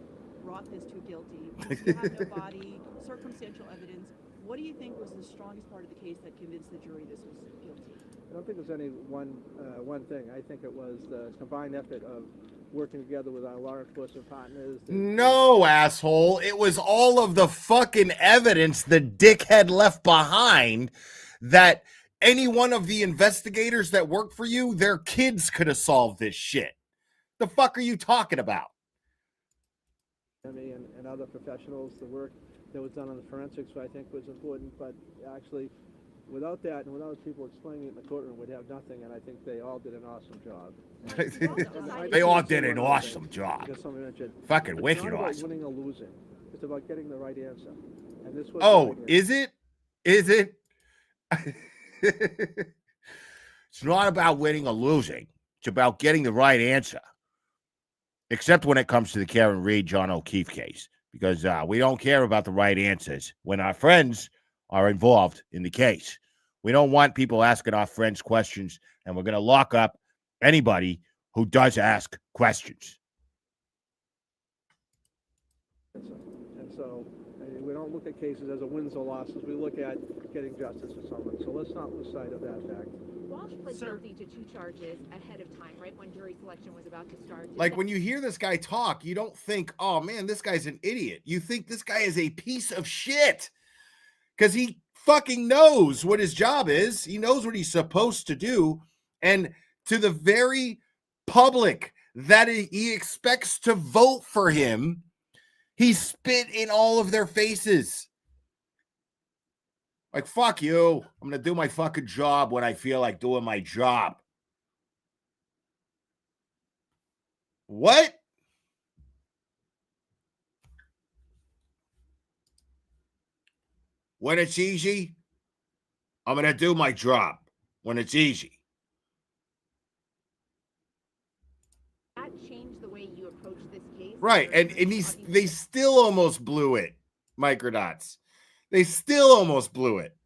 brought this to guilty? You have no body, circumstantial evidence. What do you think was the strongest part of the case that convinced the jury this was guilty? I don't think there's any one thing. I think it was the combined effort of working together with our law enforcement partners. No, asshole. It was all of the fucking evidence the dickhead left behind that any one of the investigators that work for you, their kids could have solved this shit. The fuck are you talking about? And other professionals, the work that was done on the forensics, I think, was important, but actually Without that, and without people explaining it in the courtroom, we'd have nothing, and I think they all did an awesome job. They all did an awesome job. Fucking wicked It's not about awesome. winning or losing. It's about getting the right answer. And this was Oh, the right answer. is it? Is it? It's not about winning or losing. It's about getting the right answer. Except when it comes to the Karen Reed, John O'Keefe case. Because we don't care about the right answers when our friends are involved in the case. We don't want people asking our friends questions, and we're going to lock up anybody who does ask questions. And so we don't look at cases as a wins or losses. We look at getting justice for someone. So let's not lose sight of that fact. Walsh pled guilty to 2 charges ahead of time, right when jury selection was about to start. Like when you hear this guy talk, you don't think, oh man, this guy's an idiot. You think this guy is a piece of shit because he fucking knows what his job is. He knows what he's supposed to do. And to the very public that he expects to vote for him, he spit in all of their faces. Like, fuck you. I'm going to do my fucking job when I feel like doing my job. What? When it's easy, I'm going to do my job. When it's easy. That changed the way you approach this case. Right. And they still almost blew it, Microdots. They still almost blew it.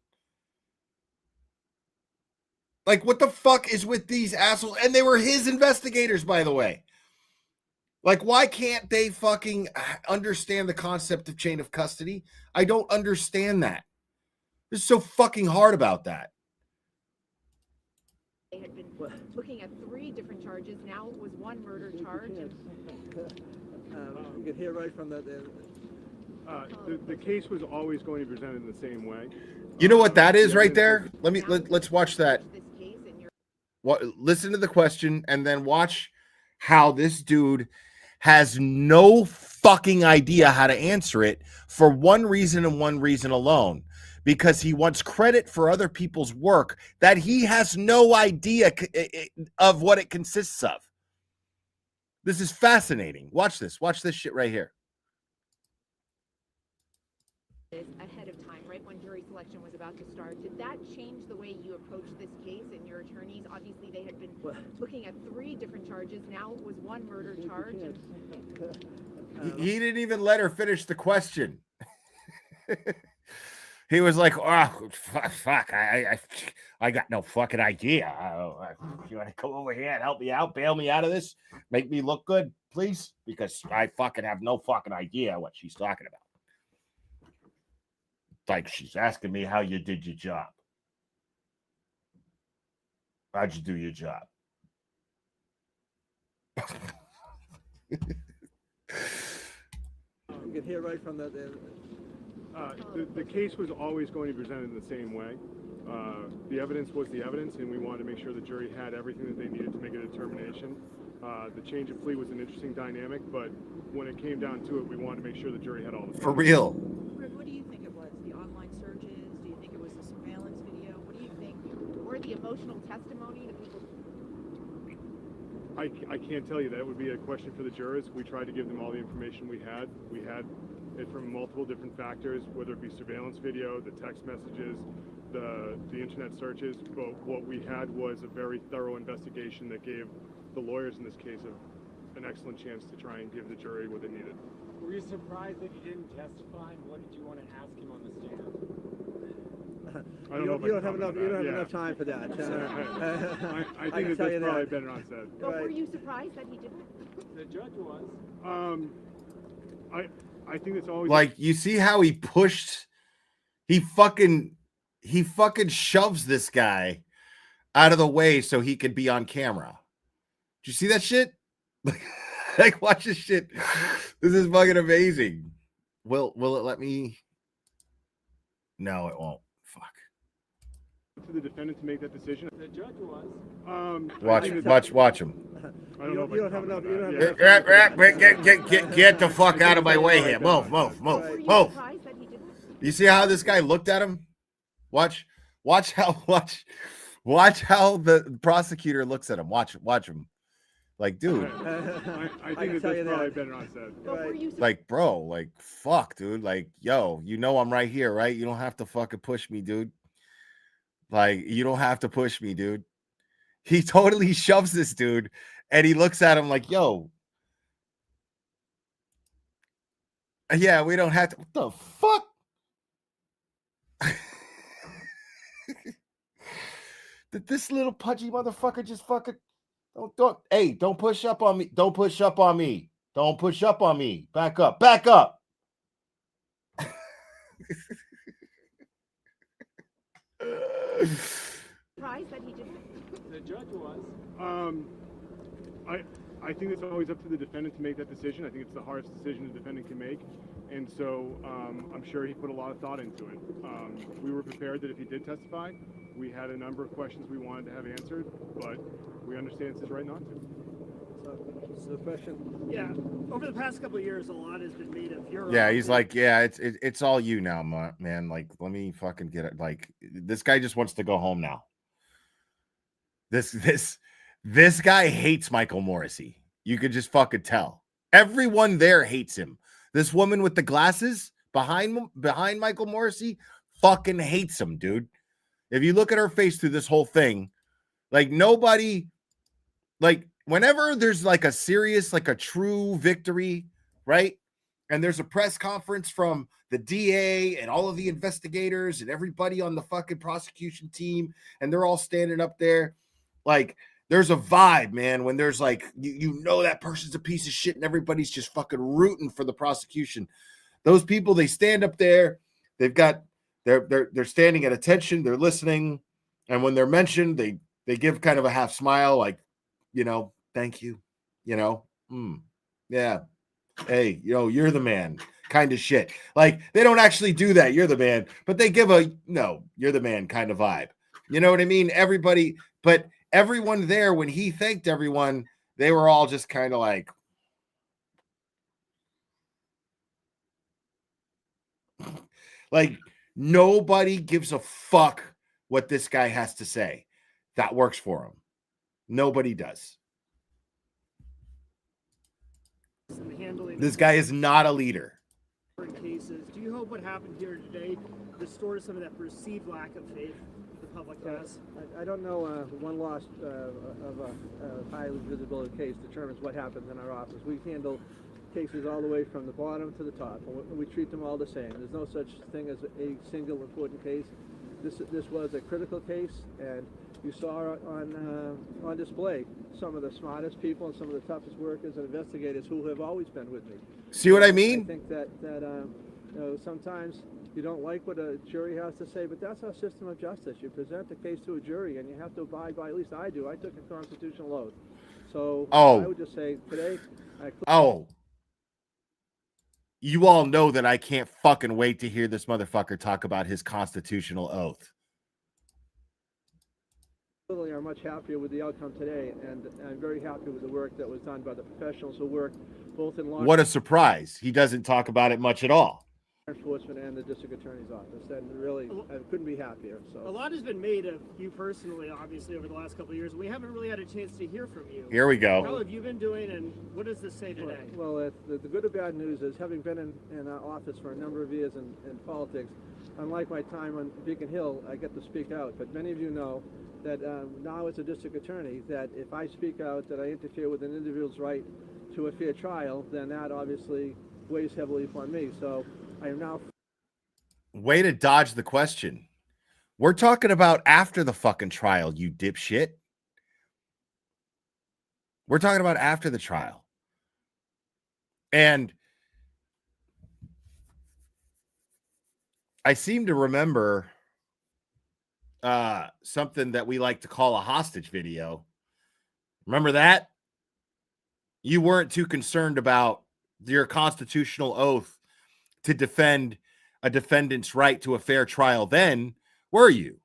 Like, what the fuck is with these assholes? And they were his investigators, by the way. Like, why can't they fucking understand the concept of chain of custody? I don't understand that. They're so fucking hard about that. They had been looking at 3 different charges. Now it was 1 murder charge. You can hear right from the case was always going to be presented in the same way. You know what that is right there? Let's watch that. Listen to the question and then watch how this dude has no fucking idea how to answer it for one reason and one reason alone. Because he wants credit for other people's work that he has no idea of what it consists of. This is fascinating. Watch this. Watch this shit right here. Ahead of time, right when jury selection was about to start. Did that change the way you approached this case and your attorneys? Obviously, they had been looking at 3 different charges. Now it was 1 murder charge. He didn't even let her finish the question. He was like, oh, fuck, I got no fucking idea. You want to come over here and help me out, bail me out of this, make me look good, please? Because I fucking have no fucking idea what she's talking about. Like she's asking me how you did your job. How'd you do your job? You can hear right from the case was always going to be presented in the same way. The evidence was the evidence, and we wanted to make sure the jury had everything that they needed to make a determination. The change of plea was an interesting dynamic, but when it came down to it, we wanted to make sure the jury had all the For real. Rick, what do you think it was? The online searches? Do you think it was the surveillance video? What do you think? Or the emotional testimony that people... I can't tell you. That would be a question for the jurors. We tried to give them all the information we had. We had it from multiple different factors, whether it be surveillance video, the text messages, the internet searches. But what we had was a very thorough investigation that gave the lawyers in this case an excellent chance to try and give the jury what they needed. Were you surprised that he didn't testify? And what did you want to ask him on the stand? You don't have enough time for that. I think that's probably better not said. But were you surprised that he didn't? The judge was. I think it's always like, you see how he pushed, he fucking shoves this guy out of the way so he could be on camera. Did you see that shit? Like, watch this shit. This is fucking amazing. Will it let me? No, it won't. Fuck. To the defendant to make that decision. The judge was. Watch him. I don't know. You don't have enough. Get the fuck out of my way here. Move. You see how this guy looked at him? Watch Watch how the prosecutor looks at him. Watch him. Like, dude. I think that's probably better not said. Like, bro, like, fuck, dude. Like, yo, you know I'm right here, right? You don't have to fucking push me, dude. Like, you don't have to push me, dude. He totally shoves this dude, and he looks at him like, yo. Yeah, we don't have to. What the fuck? Did this little pudgy motherfucker just fucking don't push up on me. Don't push up on me. Don't push up on me. Back up. Back up. Surprised that he didn't. The judge was. I think it's always up to the defendant to make that decision. I think it's the hardest decision the defendant can make. And so I'm sure he put a lot of thought into it. We were prepared that if he did testify, we had a number of questions we wanted to have answered, but we understand it's his right not to. So the question. Yeah, over the past couple of years, a lot has been made of your. Yeah, he's like, yeah, it's all you now, man. Like, let me fucking get it. Like, this guy just wants to go home now. This guy hates Michael Morrisey. You could just fucking tell. Everyone there hates him. This woman with the glasses behind Michael Morrisey fucking hates him, dude. If you look at her face through this whole thing, like nobody, like whenever there's like a serious, like a true victory, right? And there's a press conference from the DA and all of the investigators and everybody on the fucking prosecution team, and they're all standing up there. Like, there's a vibe, man, when there's like, you know that person's a piece of shit and everybody's just fucking rooting for the prosecution. Those people, they stand up there, they've got, they're standing at attention, they're listening, and when they're mentioned, they give kind of a half smile, like, you know, thank you, you know, yeah, hey, you know, you're the man, kind of shit. Like, they don't actually do that, you're the man, but they give a, no, you're the man kind of vibe. You know what I mean? Everybody, but everyone there, when he thanked everyone, they were all just kind of like, nobody gives a fuck what this guy has to say. That works for him. Nobody does. This guy is not a leader. Cases. Do you hope what happened here today restores some of that perceived lack of faith the public has? I don't know. One loss of a high visibility case determines what happens in our office. We handle cases all the way from the bottom to the top. We treat them all the same. There's no such thing as a single important case. This was a critical case, and you saw on display some of the smartest people and some of the toughest workers and investigators who have always been with me. See what I mean? I think that you know, sometimes you don't like what a jury has to say, but that's our system of justice. You present the case to a jury, and you have to abide by. At least I do. I took a constitutional oath, so I would just say today. You all know that I can't fucking wait to hear this motherfucker talk about his constitutional oath. We are much happier with the outcome today, and I'm very happy with the work that was done by the professionals who work both in law. What a surprise. He doesn't talk about it much at all. Enforcement and the district attorney's office, and really, I couldn't be happier. So a lot has been made of you personally, obviously, over the last couple of years. We haven't really had a chance to hear from you. Here we go. How have you been doing, and what does this say today? Well, the good or bad news is, having been in office for a number of years in politics, unlike my time on Beacon Hill, I get to speak out. But many of you know that now as a district attorney, that if I speak out, that I interfere with an individual's right to a fair trial, then that obviously weighs heavily upon me. So I am now. Way to dodge the question. We're talking about after the fucking trial, you dipshit. We're talking about after the trial. And I seem to remember something that we like to call a hostage video. Remember that? You weren't too concerned about your constitutional oath to defend a defendant's right to a fair trial then, were you?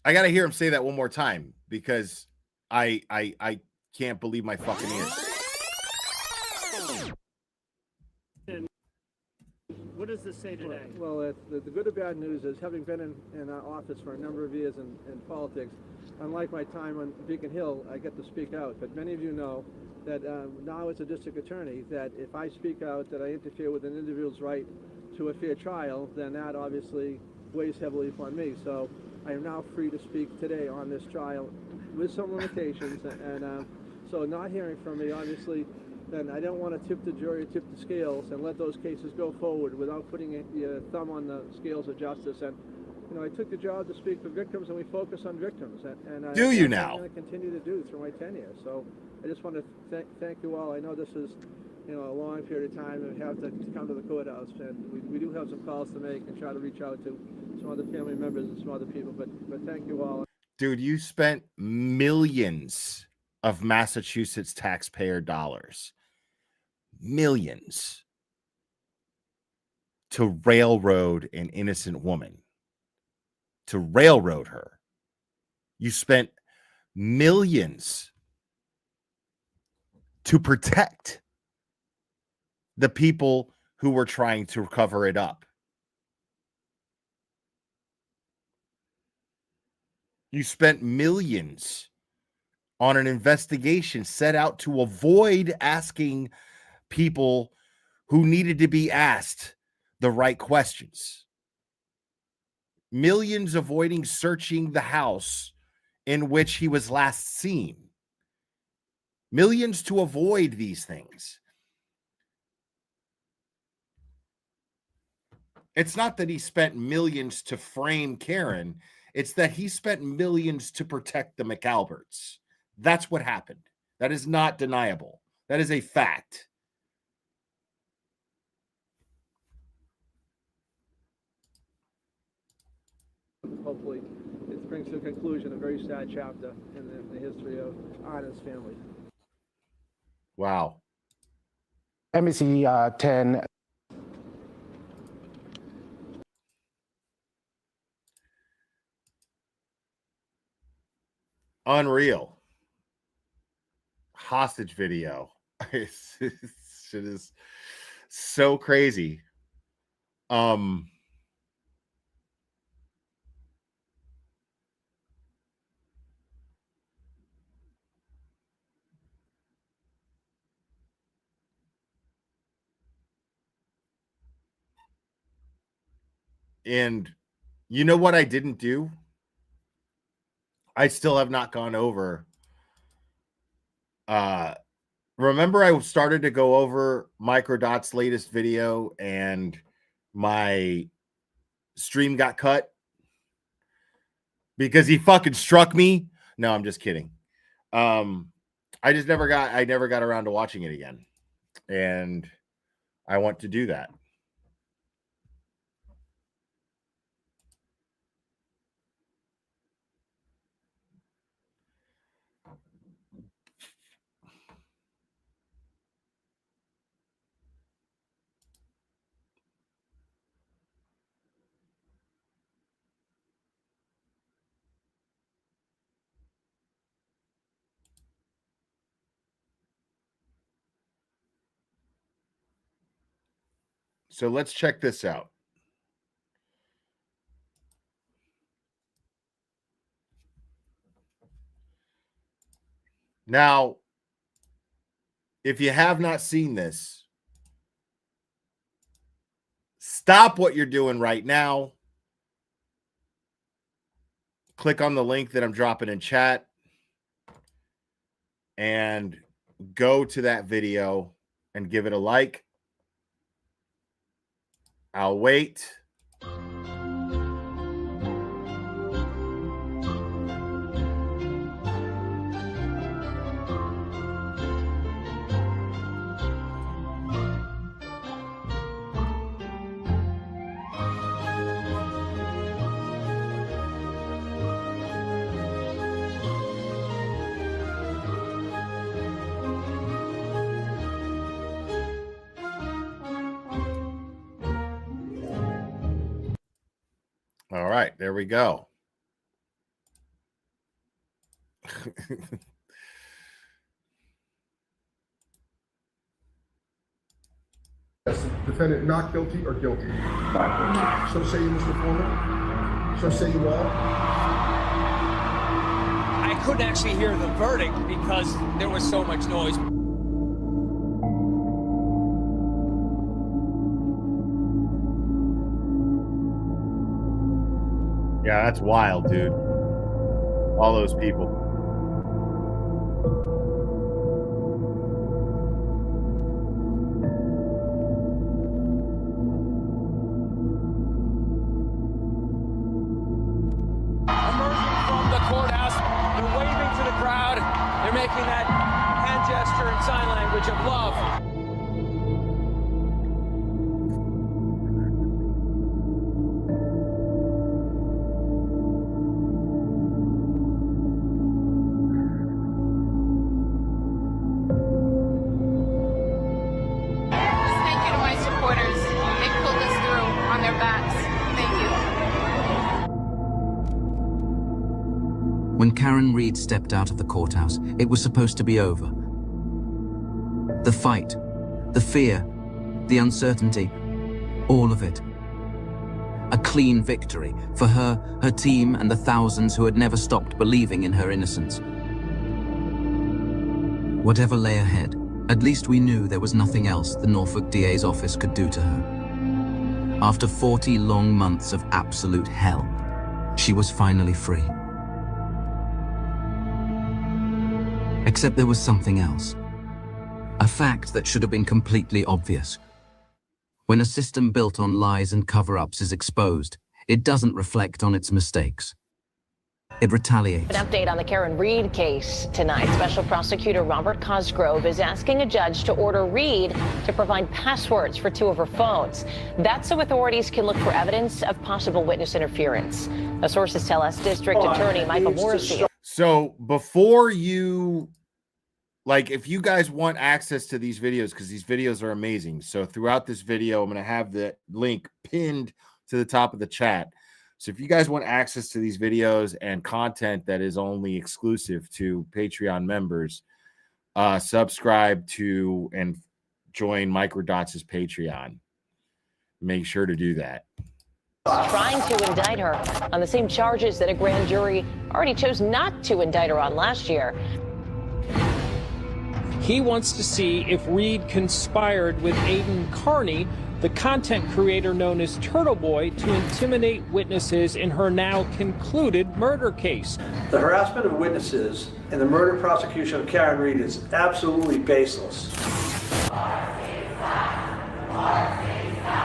I got to hear him say that one more time because I can't believe my fucking ears. And what does this say today? Well, the good or bad news is, having been in our office for a number of years in politics, unlike my time on Beacon Hill, I get to speak out. But many of you know that now as a district attorney, that if I speak out, that I interfere with an individual's right to a fair trial, then that obviously weighs heavily upon me. So I am now free to speak today on this trial with some limitations. And so not hearing from me, obviously, then I don't want to tip the jury, tip the scales, and let those cases go forward without putting your thumb on the scales of justice. And you know, I took the job to speak for victims, and we focus on victims. And Do you that's now? what I'm going to continue to do through my tenure. So I just want to thank you all. I know this is, you know, a long period of time, and we have to come to the courthouse, and we do have some calls to make and try to reach out to some other family members and some other people. But thank you all. Dude, you spent millions of Massachusetts taxpayer dollars, millions, to railroad an innocent woman, to railroad her. You spent millions to protect the people who were trying to cover it up. You spent millions on an investigation set out to avoid asking people who needed to be asked the right questions. Millions avoiding searching the house in which he was last seen. Millions to avoid these things. It's not that he spent millions to frame Karen. It's that he spent millions to protect the McAlberts. That's what happened. That is not deniable. That is a fact. Hopefully, it brings to a conclusion a very sad chapter in the history of Anna's family. Wow. NBC 10. Unreal. Hostage video. Shit is so crazy. And you know what I didn't do? I still have not gone over. Remember I started to go over Microdot's latest video and my stream got cut because he fucking struck me? No, I'm just kidding. I never got around to watching it again. And I want to do that. So let's check this out. Now, if you have not seen this, stop what you're doing right now. Click on the link that I'm dropping in chat and go to that video and give it a like. I'll wait. All right, there we go. Yes, defendant not guilty or guilty? Not So say you, Mr. Foreman? So say you all? I couldn't actually hear the verdict because there was so much noise. Yeah, that's wild, dude. All those people. Emerging from the courthouse, they're waving to the crowd. They're making that hand gesture and sign language of love. Thank you to my supporters. They pulled us through on their backs. Thank you. When Karen Reed stepped out of the courthouse, it was supposed to be over. The fight, the fear, the uncertainty, all of it. A clean victory for her, her team, and the thousands who had never stopped believing in her innocence. Whatever lay ahead, at least we knew there was nothing else the Norfolk DA's office could do to her. After 40 long months of absolute hell, she was finally free. Except there was something else. A fact that should have been completely obvious. When a system built on lies and cover-ups is exposed, it doesn't reflect on its mistakes. It retaliates. An update on the Karen Reed case tonight. Special Prosecutor Robert Cosgrove is asking a judge to order Reed to provide passwords for 2 of her phones. That's so authorities can look for evidence of possible witness interference. Now, sources tell us District Attorney Michael Morrisey. So before you, like, if you guys want access to these videos, because these videos are amazing. So throughout this video, I'm going to have the link pinned to the top of the chat. So if you guys want access to these videos and content that is only exclusive to Patreon members, subscribe to and join Microdots' Patreon. Make sure to do that. Trying to indict her on the same charges that a grand jury already chose not to indict her on last year. He wants to see if Reed conspired with Aiden Carney, the content creator known as Turtle Boy, to intimidate witnesses in her now concluded murder case. The harassment of witnesses and the murder prosecution of Karen Reed is absolutely baseless.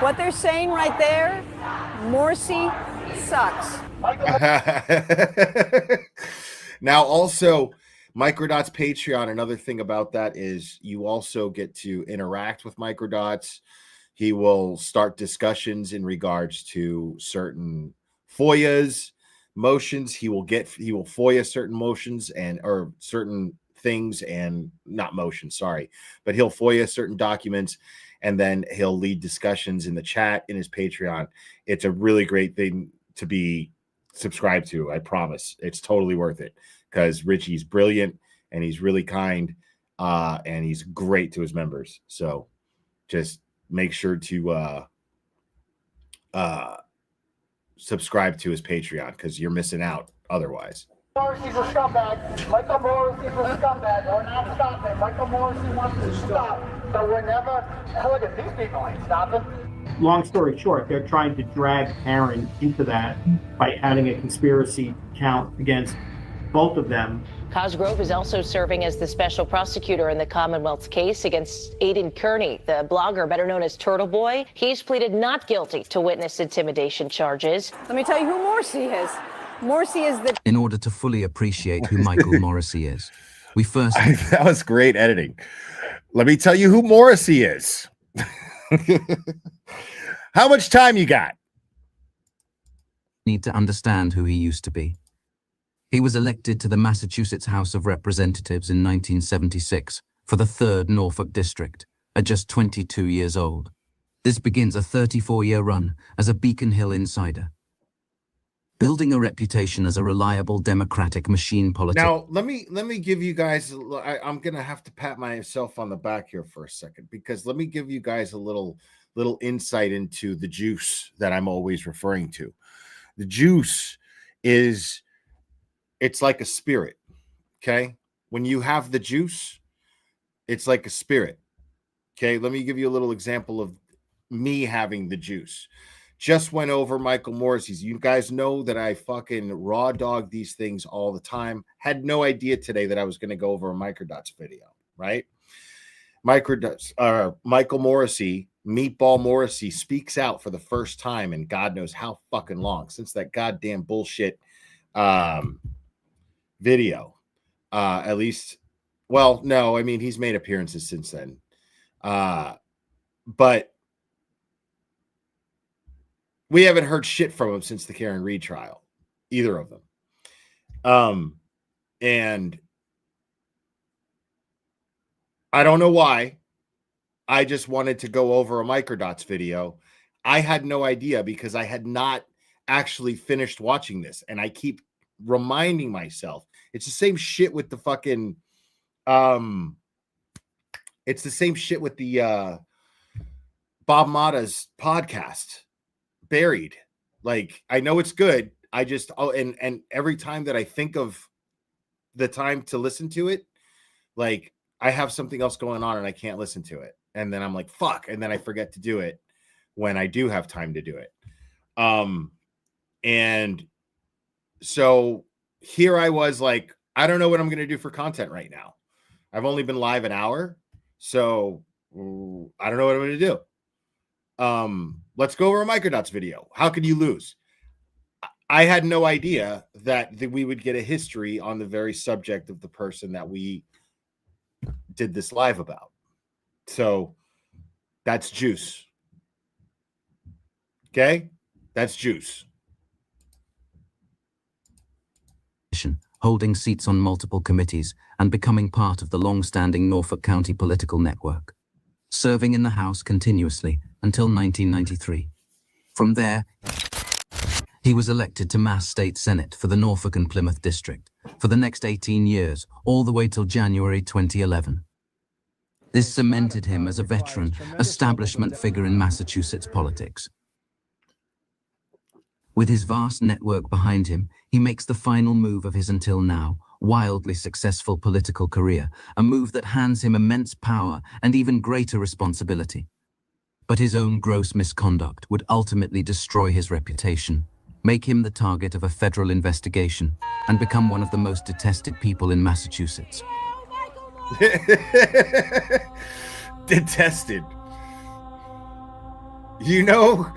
What they're saying right there, Morrisey sucks. Now, also, Microdots Patreon, another thing about that is you also get to interact with Microdots. He will start discussions in regards to certain FOIAs, motions. He will FOIA certain motions or certain things, and not motions, sorry, but he'll FOIA certain documents, and then he'll lead discussions in the chat in his Patreon. It's a really great thing to be subscribed to. I promise. It's totally worth it because Richie's brilliant and he's really kind, and he's great to his members. So just make sure to subscribe to his Patreon because you're missing out otherwise. Morrisey's a scumbag. Michael Morrisey's a scumbag. We're not stopping. Michael Morrisey wants to stop, so we're never. Look at these people ain't stopping. Long story short, they're trying to drag Karen into that by adding a conspiracy count against both of them. Cosgrove is also serving as the special prosecutor in the Commonwealth's case against Aiden Kearney, the blogger better known as Turtle Boy. He's pleaded not guilty to witness intimidation charges. Let me tell you who Morrisey is. Morrisey is the... In order to fully appreciate who Michael Morrisey is, we first... That was great editing. Let me tell you who Morrisey is. How much time you got? Need to understand who he used to be. He was elected to the Massachusetts House of Representatives in 1976 for the 3rd Norfolk District at just 22 years old. This begins a 34-year run as a Beacon Hill insider. building a reputation as a reliable democratic machine politician. Now, let me give you guys. I'm gonna have to pat myself on the back here for a second, because let me give you guys a little insight into the juice that I'm always referring to. The juice is, it's like a spirit. Okay, when you have the juice, it's like a spirit. Okay, let me give you a little example of me having the juice. Just went over Michael Morrisey's. You guys know that I fucking raw dog these things all the time. Had no idea today that I was going to go over a Microdots video, right? Michael Morrisey, Meatball Morrisey, speaks out for the first time in God knows how fucking long, since that goddamn bullshit video. At least, well, no, I mean, he's made appearances since then. But we haven't heard shit from him since the Karen Reed trial, either of them. And I don't know why. I just wanted to go over a Microdots video. I had no idea, because I had not actually finished watching this. And I keep reminding myself, it's the same shit with the fucking, it's the same shit with the Bob Mata's podcast, Buried. Like, I know it's good. I just, and every time that I think of the time to listen to it, like, I have something else going on and I can't listen to it. And then I'm like, fuck. And then I forget to do it when I do have time to do it. And so here I was like, I don't know what I'm going to do for content right now. I've only been live an hour, so I don't know what I'm going to do. Let's go over a Microdots video. How could you lose? I had no idea that we would get a history on the very subject of the person that we did this live about. So that's juice. Okay? That's juice. Holding seats on multiple committees and becoming part of the long-standing Norfolk County political network, serving in the House continuously until 1993. From there, he was elected to Mass State Senate for the Norfolk and Plymouth District for the next 18 years, all the way till January 2011. This cemented him as a veteran, establishment figure in Massachusetts politics. With his vast network behind him, he makes the final move of his until now wildly successful political career, a move that hands him immense power and even greater responsibility. But his own gross misconduct would ultimately destroy his reputation, make him the target of a federal investigation, and become one of the most detested people in Massachusetts. Detested. You know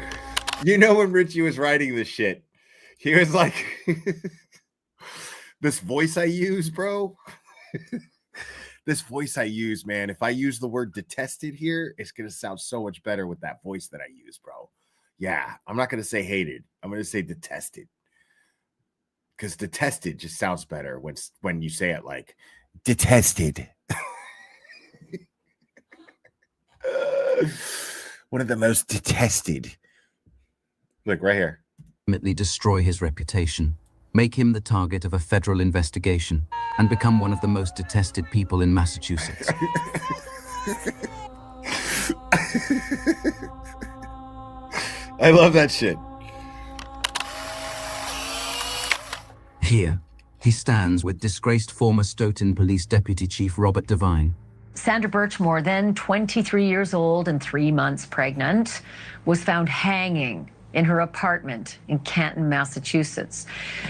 when Richie was writing this shit, he was like, this voice I use, bro. This voice I use, man. If I use the word detested here, it's going to sound so much better with that voice that I use, bro. Yeah, I'm not going to say hated. I'm going to say detested. Because detested just sounds better when you say it like detested. One of the most detested. Look right here. Ultimately destroy his reputation, make him the target of a federal investigation, and become one of the most detested people in Massachusetts. I love that shit. Here, he stands with disgraced former Stoughton Police Deputy Chief Robert Devine. Sandra Birchmore, then 23 years old and 3 months pregnant, was found hanging in her apartment in Canton, Massachusetts.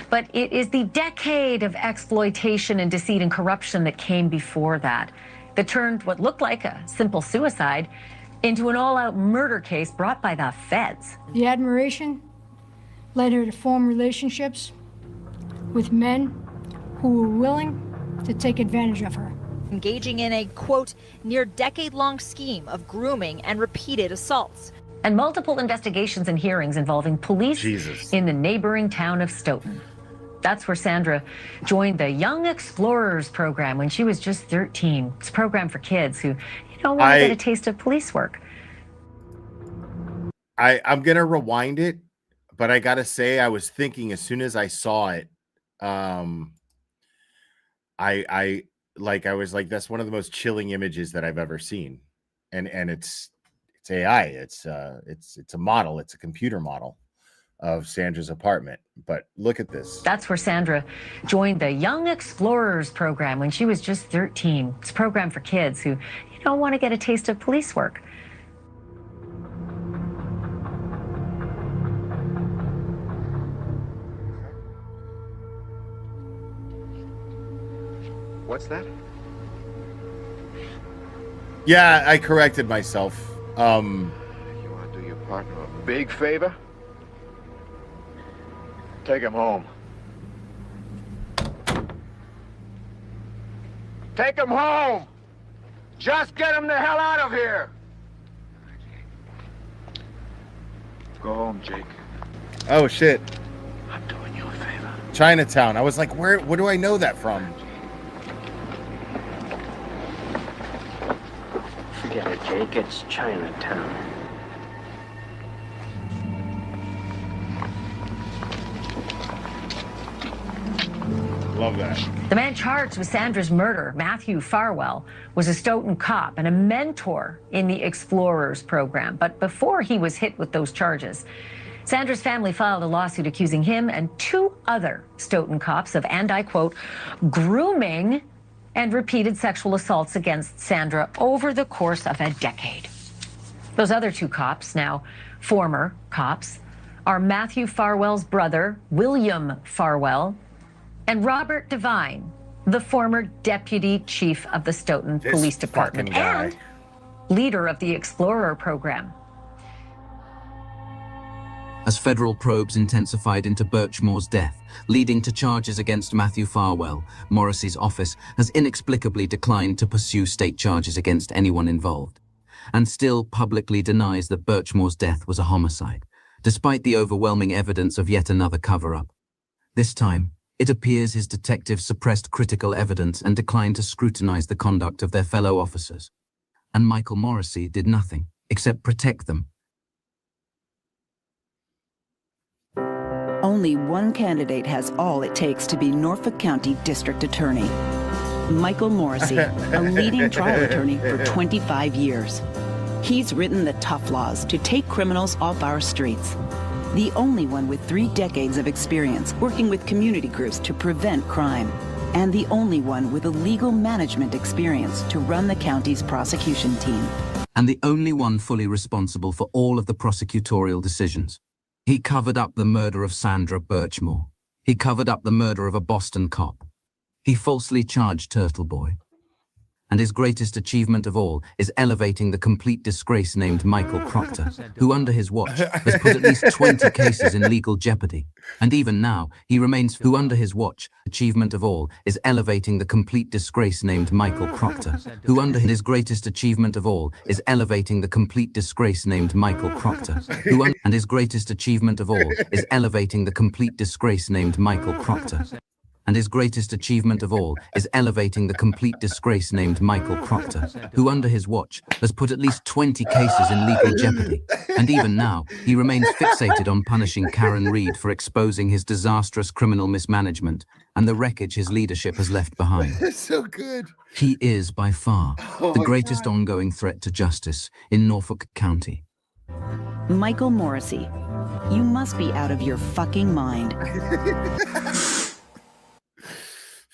But it is the decade of exploitation and deceit and corruption that came before that turned what looked like a simple suicide into an all-out murder case brought by the feds. The admiration led her to form relationships with men who were willing to take advantage of her. Engaging in a, quote, near decade-long scheme of grooming and repeated assaults. And multiple investigations and hearings involving police in the neighboring town of Stoughton. That's where Sandra joined the Young Explorers program when she was just 13. It's a program for kids who, want to get a taste of police work. I'm going to rewind it but I gotta say, I was thinking as soon as I saw it, I was like, that's one of the most chilling images that I've ever seen. And it's AI. It's a model, it's a computer model of Sandra's apartment. But look at this. That's where Sandra joined the Young Explorers program when she was just 13. It's a program for kids who, want to get a taste of police work. What's that? Yeah, I corrected myself. You want to do your partner a big favor? Take him home. Take him home! Just get him the hell out of here! Go home, Jake. Oh, shit. I'm doing you a favor. Chinatown. I was like, where do I know that from? Forget it, Jake. It's Chinatown. Love that. The man charged with Sandra's murder, Matthew Farwell, was a Stoughton cop and a mentor in the Explorers program. But before he was hit with those charges, Sandra's family filed a lawsuit accusing him and 2 other Stoughton cops of, and I quote, grooming and repeated sexual assaults against Sandra over the course of a decade. Those other 2 cops, now former cops, are Matthew Farwell's brother, William Farwell, and Robert Devine, the former deputy chief of the Stoughton Police Department and leader of the Explorer program. As federal probes intensified into Birchmore's death, leading to charges against Matthew Farwell, Morrisey's office has inexplicably declined to pursue state charges against anyone involved, and still publicly denies that Birchmore's death was a homicide, despite the overwhelming evidence of yet another cover-up. This time, it appears his detectives suppressed critical evidence and declined to scrutinize the conduct of their fellow officers. And Michael Morrisey did nothing except protect them. Only one candidate has all it takes to be Norfolk County District Attorney. Michael Morrisey, a leading trial attorney for 25 years. He's written the tough laws to take criminals off our streets. The only one with 3 decades of experience working with community groups to prevent crime. And the only one with a legal management experience to run the county's prosecution team. And the only one fully responsible for all of the prosecutorial decisions. He covered up the murder of Sandra Birchmore. He covered up the murder of a Boston cop. He falsely charged Turtle Boy. And his greatest achievement of all is elevating the complete disgrace named Michael Proctor, who under his watch has put at least 20 cases in legal jeopardy. And even now, he remains who under his watch, achievement of all, is elevating the complete disgrace named Michael Proctor, who under his greatest achievement of all is elevating the complete disgrace named Michael Proctor, and his greatest achievement of all is elevating the complete disgrace named Michael Proctor. And his greatest achievement of all is elevating the complete disgrace named Michael Proctor, who under his watch has put at least 20 cases in legal jeopardy. And even now, he remains fixated on punishing Karen Reed for exposing his disastrous criminal mismanagement and the wreckage his leadership has left behind. That's so good. He is, by far, the greatest ongoing threat to justice in Norfolk County. Michael Morrisey, you must be out of your fucking mind.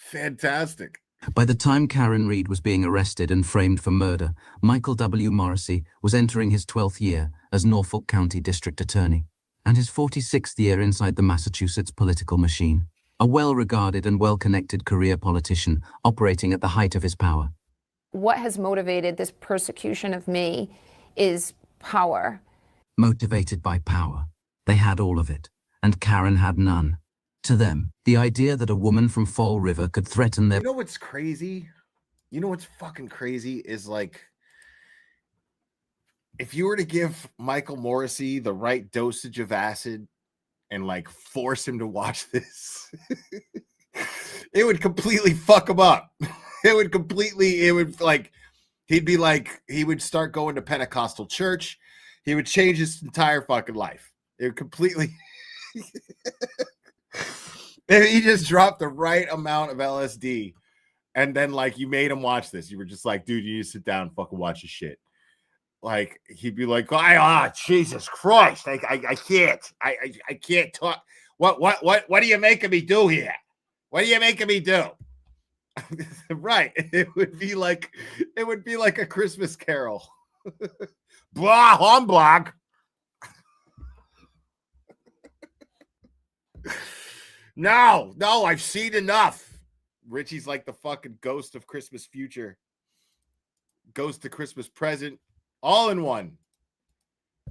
Fantastic. By the time Karen Reed was being arrested and framed for murder, Michael W. Morrisey was entering his 12th year as Norfolk County District Attorney and his 46th year inside the Massachusetts political machine. A well-regarded and well-connected career politician operating at the height of his power. What has motivated this persecution of me is power. Motivated by power. They had all of it, and Karen had none. To them, the idea that a woman from Fall River could threaten their... You know what's crazy? You know what's fucking crazy is like, if you were to give Michael Morrisey the right dosage of acid and like force him to watch this, it would completely fuck him up. It would like, he would start going to Pentecostal church. He would change his entire fucking life. It would completely... He just dropped the right amount of LSD, and then like you made him watch this. You were just like, dude, you need to sit down and fucking watch this shit. Like he'd be like, Jesus Christ, I can't talk. What are you making me do here? What are you making me do? Right. It would be like a Christmas Carol. Blah humbug. No, I've seen enough. Richie's like the fucking ghost of Christmas future. Ghost to Christmas present, all in one.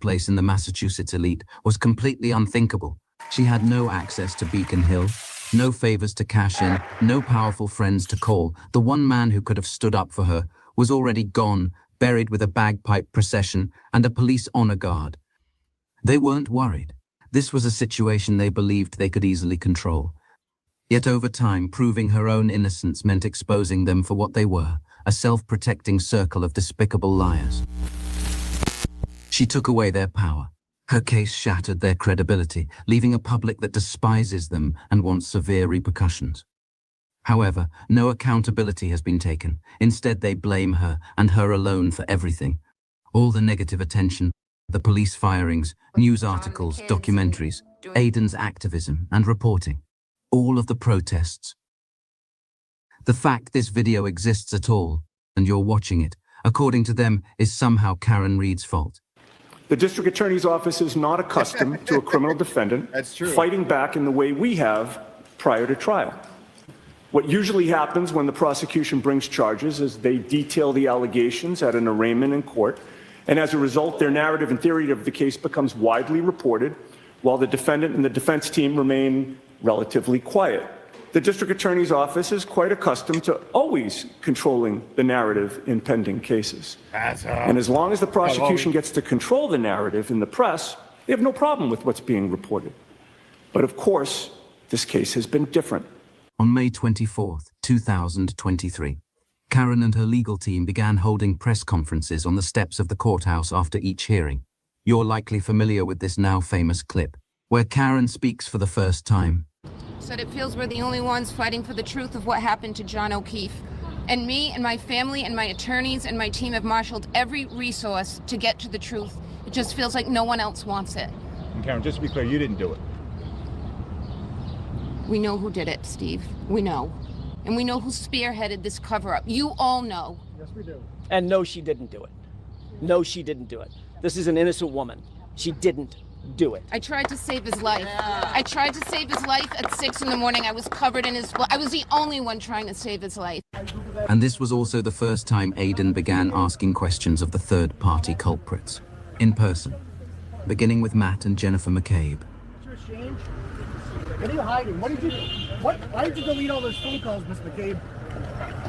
Place in the Massachusetts elite was completely unthinkable. She had no access to Beacon Hill, no favors to cash in, no powerful friends to call. The one man who could have stood up for her was already gone, buried with a bagpipe procession and a police honor guard. They weren't worried. This was a situation they believed they could easily control. Yet over time, proving her own innocence meant exposing them for what they were, a self-protecting circle of despicable liars. She took away their power. Her case shattered their credibility, leaving a public that despises them and wants severe repercussions. However, no accountability has been taken. Instead, they blame her and her alone for everything. All the negative attention, the police firings, news articles, documentaries, Aiden's activism and reporting. All of the protests. The fact this video exists at all, and you're watching it, according to them, is somehow Karen Reed's fault. The district attorney's office is not accustomed to a criminal defendant fighting back in the way we have prior to trial. What usually happens when the prosecution brings charges is they detail the allegations at an arraignment in court, and as a result, their narrative and theory of the case becomes widely reported, while the defendant and the defense team remain relatively quiet. The district attorney's office is quite accustomed to always controlling the narrative in pending cases. And as long as the prosecution gets to control the narrative in the press, they have no problem with what's being reported. But of course, this case has been different. On May 24, 2023, Karen and her legal team began holding press conferences on the steps of the courthouse after each hearing. You're likely familiar with this now famous clip, where Karen speaks for the first time. Said it feels we're the only ones fighting for the truth of what happened to John O'Keefe. And me and my family and my attorneys and my team have marshaled every resource to get to the truth. It just feels like no one else wants it. And Karen, just to be clear, you didn't do it. We know who did it, Steve. We know. And we know who spearheaded this cover-up. You all know. Yes, we do. And no, she didn't do it. No, she didn't do it. This is an innocent woman. She didn't do it. I tried to save his life. I tried to save his life at 6 in the morning. I was covered in his blood. I was the only one trying to save his life. And this was also the first time Aiden began asking questions of the third-party culprits, in person, beginning with Matt and Jennifer McCabe. What are you hiding? Why did you delete all those phone calls, Miss McCabe?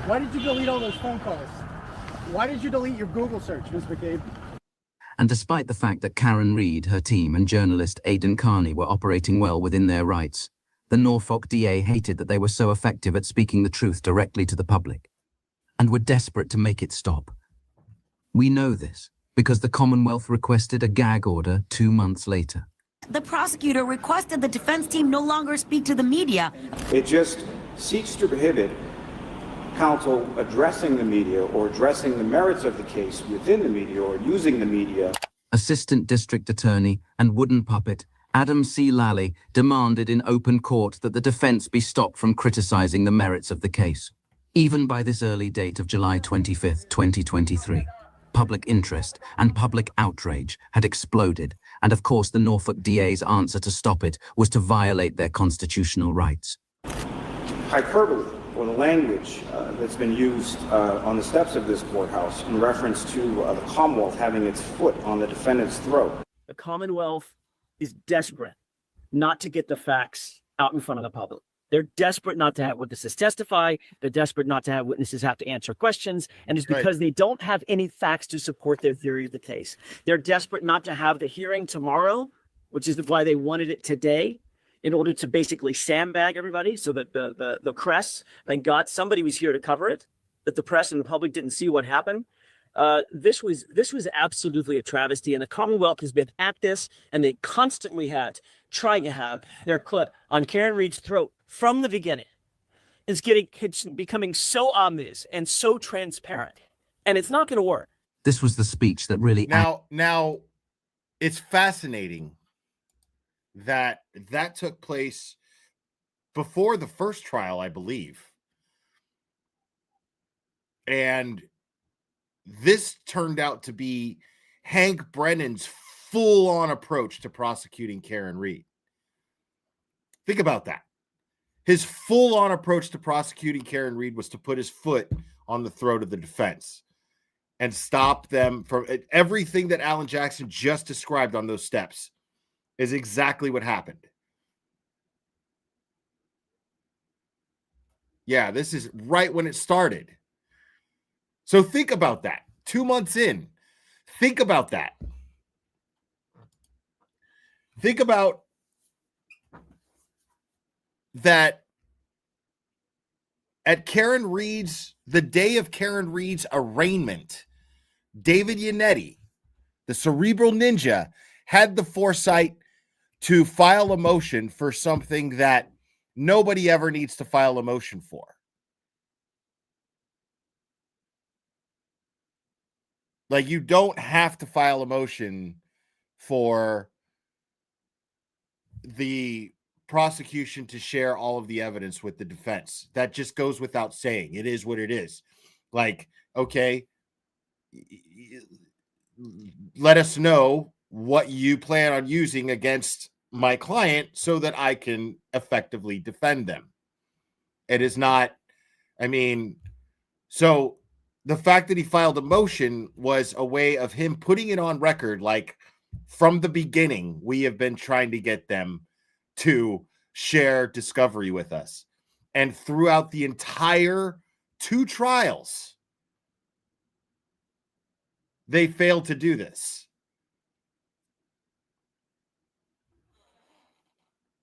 Why did you delete all those phone calls? Why did you delete your Google search, Miss McCabe? And despite the fact that Karen Reed, her team, and journalist Aiden Carney were operating well within their rights, the Norfolk DA hated that they were so effective at speaking the truth directly to the public, and were desperate to make it stop. We know this because the Commonwealth requested a gag order 2 months later. The prosecutor requested the defense team no longer speak to the media. It just seeks to prohibit counsel addressing the media or addressing the merits of the case within the media or using the media. Assistant District Attorney and wooden puppet Adam C. Lally demanded in open court that the defense be stopped from criticizing the merits of the case. Even by this early date of July 25, 2023, public interest and public outrage had exploded, and of course the Norfolk DA's answer to stop it was to violate their constitutional rights. Hyperbole, or the language that's been used on the steps of this courthouse in reference to the Commonwealth having its foot on the defendant's throat. The Commonwealth is desperate not to get the facts out in front of the public. They're desperate not to have witnesses testify. They're desperate not to have witnesses have to answer questions. And it's because they don't have any facts to support their theory of the case. They're desperate not to have the hearing tomorrow, which is why they wanted it today, in order to basically sandbag everybody so that the press, thank God somebody was here to cover it, that the press and the public didn't see what happened. This was absolutely a travesty, and the Commonwealth has been at this, and they constantly trying to have their clip on Karen Read's throat from the beginning. It's becoming so obvious and so transparent, and it's not going to work. This was the speech that really... Now, it's fascinating that took place before the first trial, I believe. And this turned out to be Hank Brennan's full-on approach to prosecuting Karen Read. Think about that. His full-on approach to prosecuting Karen Read was to put his foot on the throat of the defense and stop them from everything that Alan Jackson just described on those steps is exactly what happened. Yeah, this is right when it started. So think about that. 2 months in, think about that. Think about that at Karen Read's, the day of Karen Read's arraignment, David Yannetti, the cerebral ninja, had the foresight to file a motion for something that nobody ever needs to file a motion for. Like, you don't have to file a motion for the prosecution to share all of the evidence with the defense. That just goes without saying. It is what it is. Like, okay, let us know what you plan on using against my client so that I can effectively defend them. It is not, I mean, so the fact that he filed a motion was a way of him putting it on record, like, from the beginning, we have been trying to get them to share discovery with us. And throughout the entire 2 trials, they failed to do this.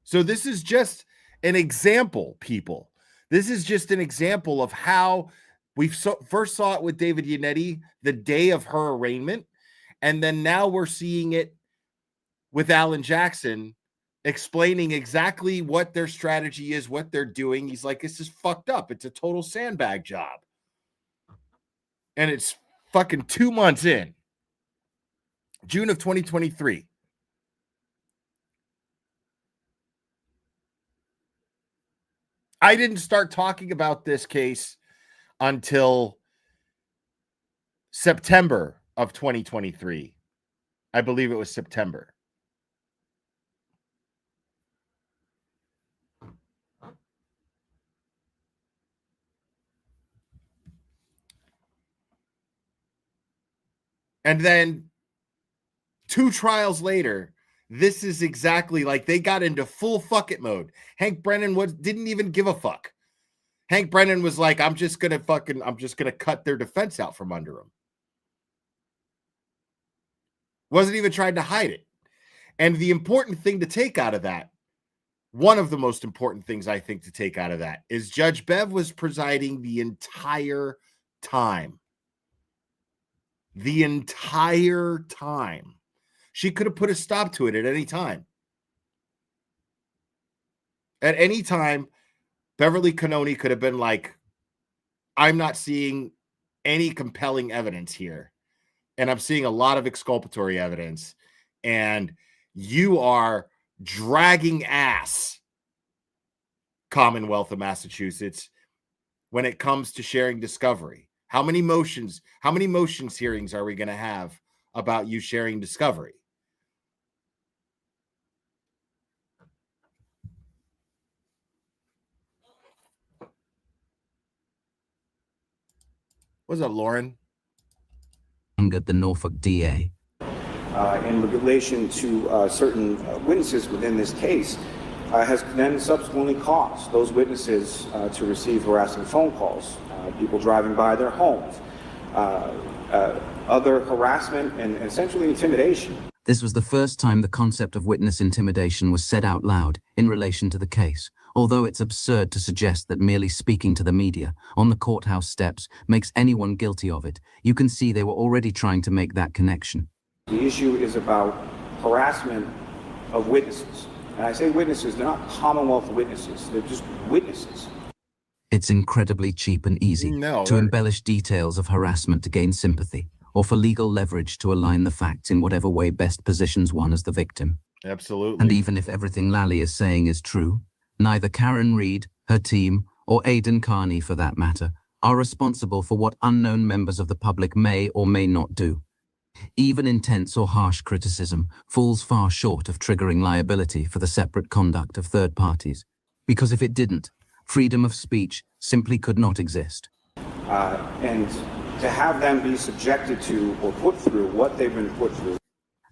So this is just an example, people. This is just an example of how we first saw it with David Yannetti the day of her arraignment. And then now we're seeing it with Alan Jackson explaining exactly what their strategy is, what they're doing. He's like, this is fucked up. It's a total sandbag job. And it's fucking 2 months in. June of 2023. I didn't start talking about this case until September of 2023. I believe it was September. And then 2 trials later, this is exactly like they got into full fuck it mode. Hank Brennan didn't even give a fuck. Hank Brennan was like, I'm just gonna cut their defense out from under him. Wasn't even trying to hide it. And the important thing to take out of that, one of the most important things I think to take out of that, is Judge Bev was presiding the entire time. The entire time. She could have put a stop to it at any time. At any time, Beverly Cannoni could have been like, I'm not seeing any compelling evidence here. And I'm seeing a lot of exculpatory evidence. And you are dragging ass, Commonwealth of Massachusetts, when it comes to sharing discovery. How many motions hearings are we going to have about you sharing discovery? What's up, Lauren? At the Norfolk DA. In relation to certain witnesses within this case, has then subsequently caused those witnesses to receive harassing phone calls, people driving by their homes, other harassment and essentially intimidation. This was the first time the concept of witness intimidation was said out loud in relation to the case, Although it's absurd to suggest that merely speaking to the media on the courthouse steps makes anyone guilty of it, you can see they were already trying to make that connection. The issue is about harassment of witnesses. And I say witnesses, they're not Commonwealth witnesses, they're just witnesses. It's incredibly cheap and easy to embellish details of harassment to gain sympathy, or for legal leverage to align the facts in whatever way best positions one as the victim. Absolutely. And even if everything Lally is saying is true, neither Karen Reed, her team, or Aidan Carney, for that matter, are responsible for what unknown members of the public may or may not do. Even intense or harsh criticism falls far short of triggering liability for the separate conduct of third parties, because if it didn't, freedom of speech simply could not exist. And to have them be subjected to or put through what they've been put through.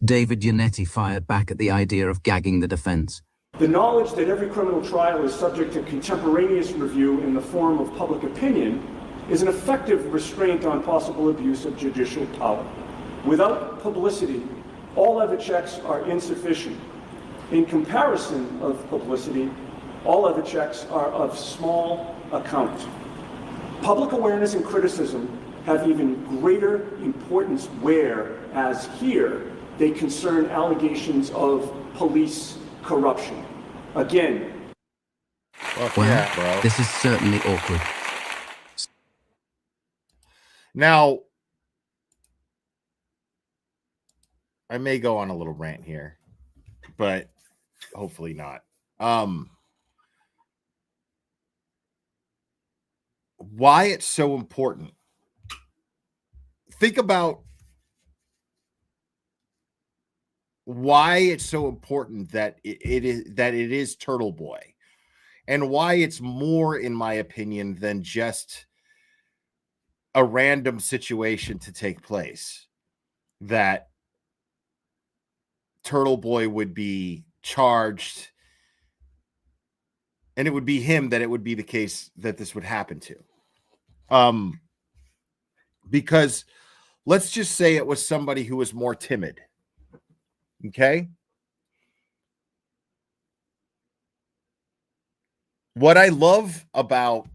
David Yannetti fired back at the idea of gagging the defense. The knowledge that every criminal trial is subject to contemporaneous review in the form of public opinion is an effective restraint on possible abuse of judicial power. Without publicity, all other checks are insufficient. In comparison of publicity, all other checks are of small account. Public awareness and criticism have even greater importance whereas here, they concern allegations of police corruption. Again. Well, yeah, bro. This is certainly awkward. Now, I may go on a little rant here, but hopefully not. Why it's so important. Think about why it's so important that it is Turtle Boy, and why it's more, in my opinion, than just a random situation to take place that Turtle Boy would be charged, and it would be him that it would be the case that this would happen to. Because let's just say it was somebody who was more timid. Okay? What I love about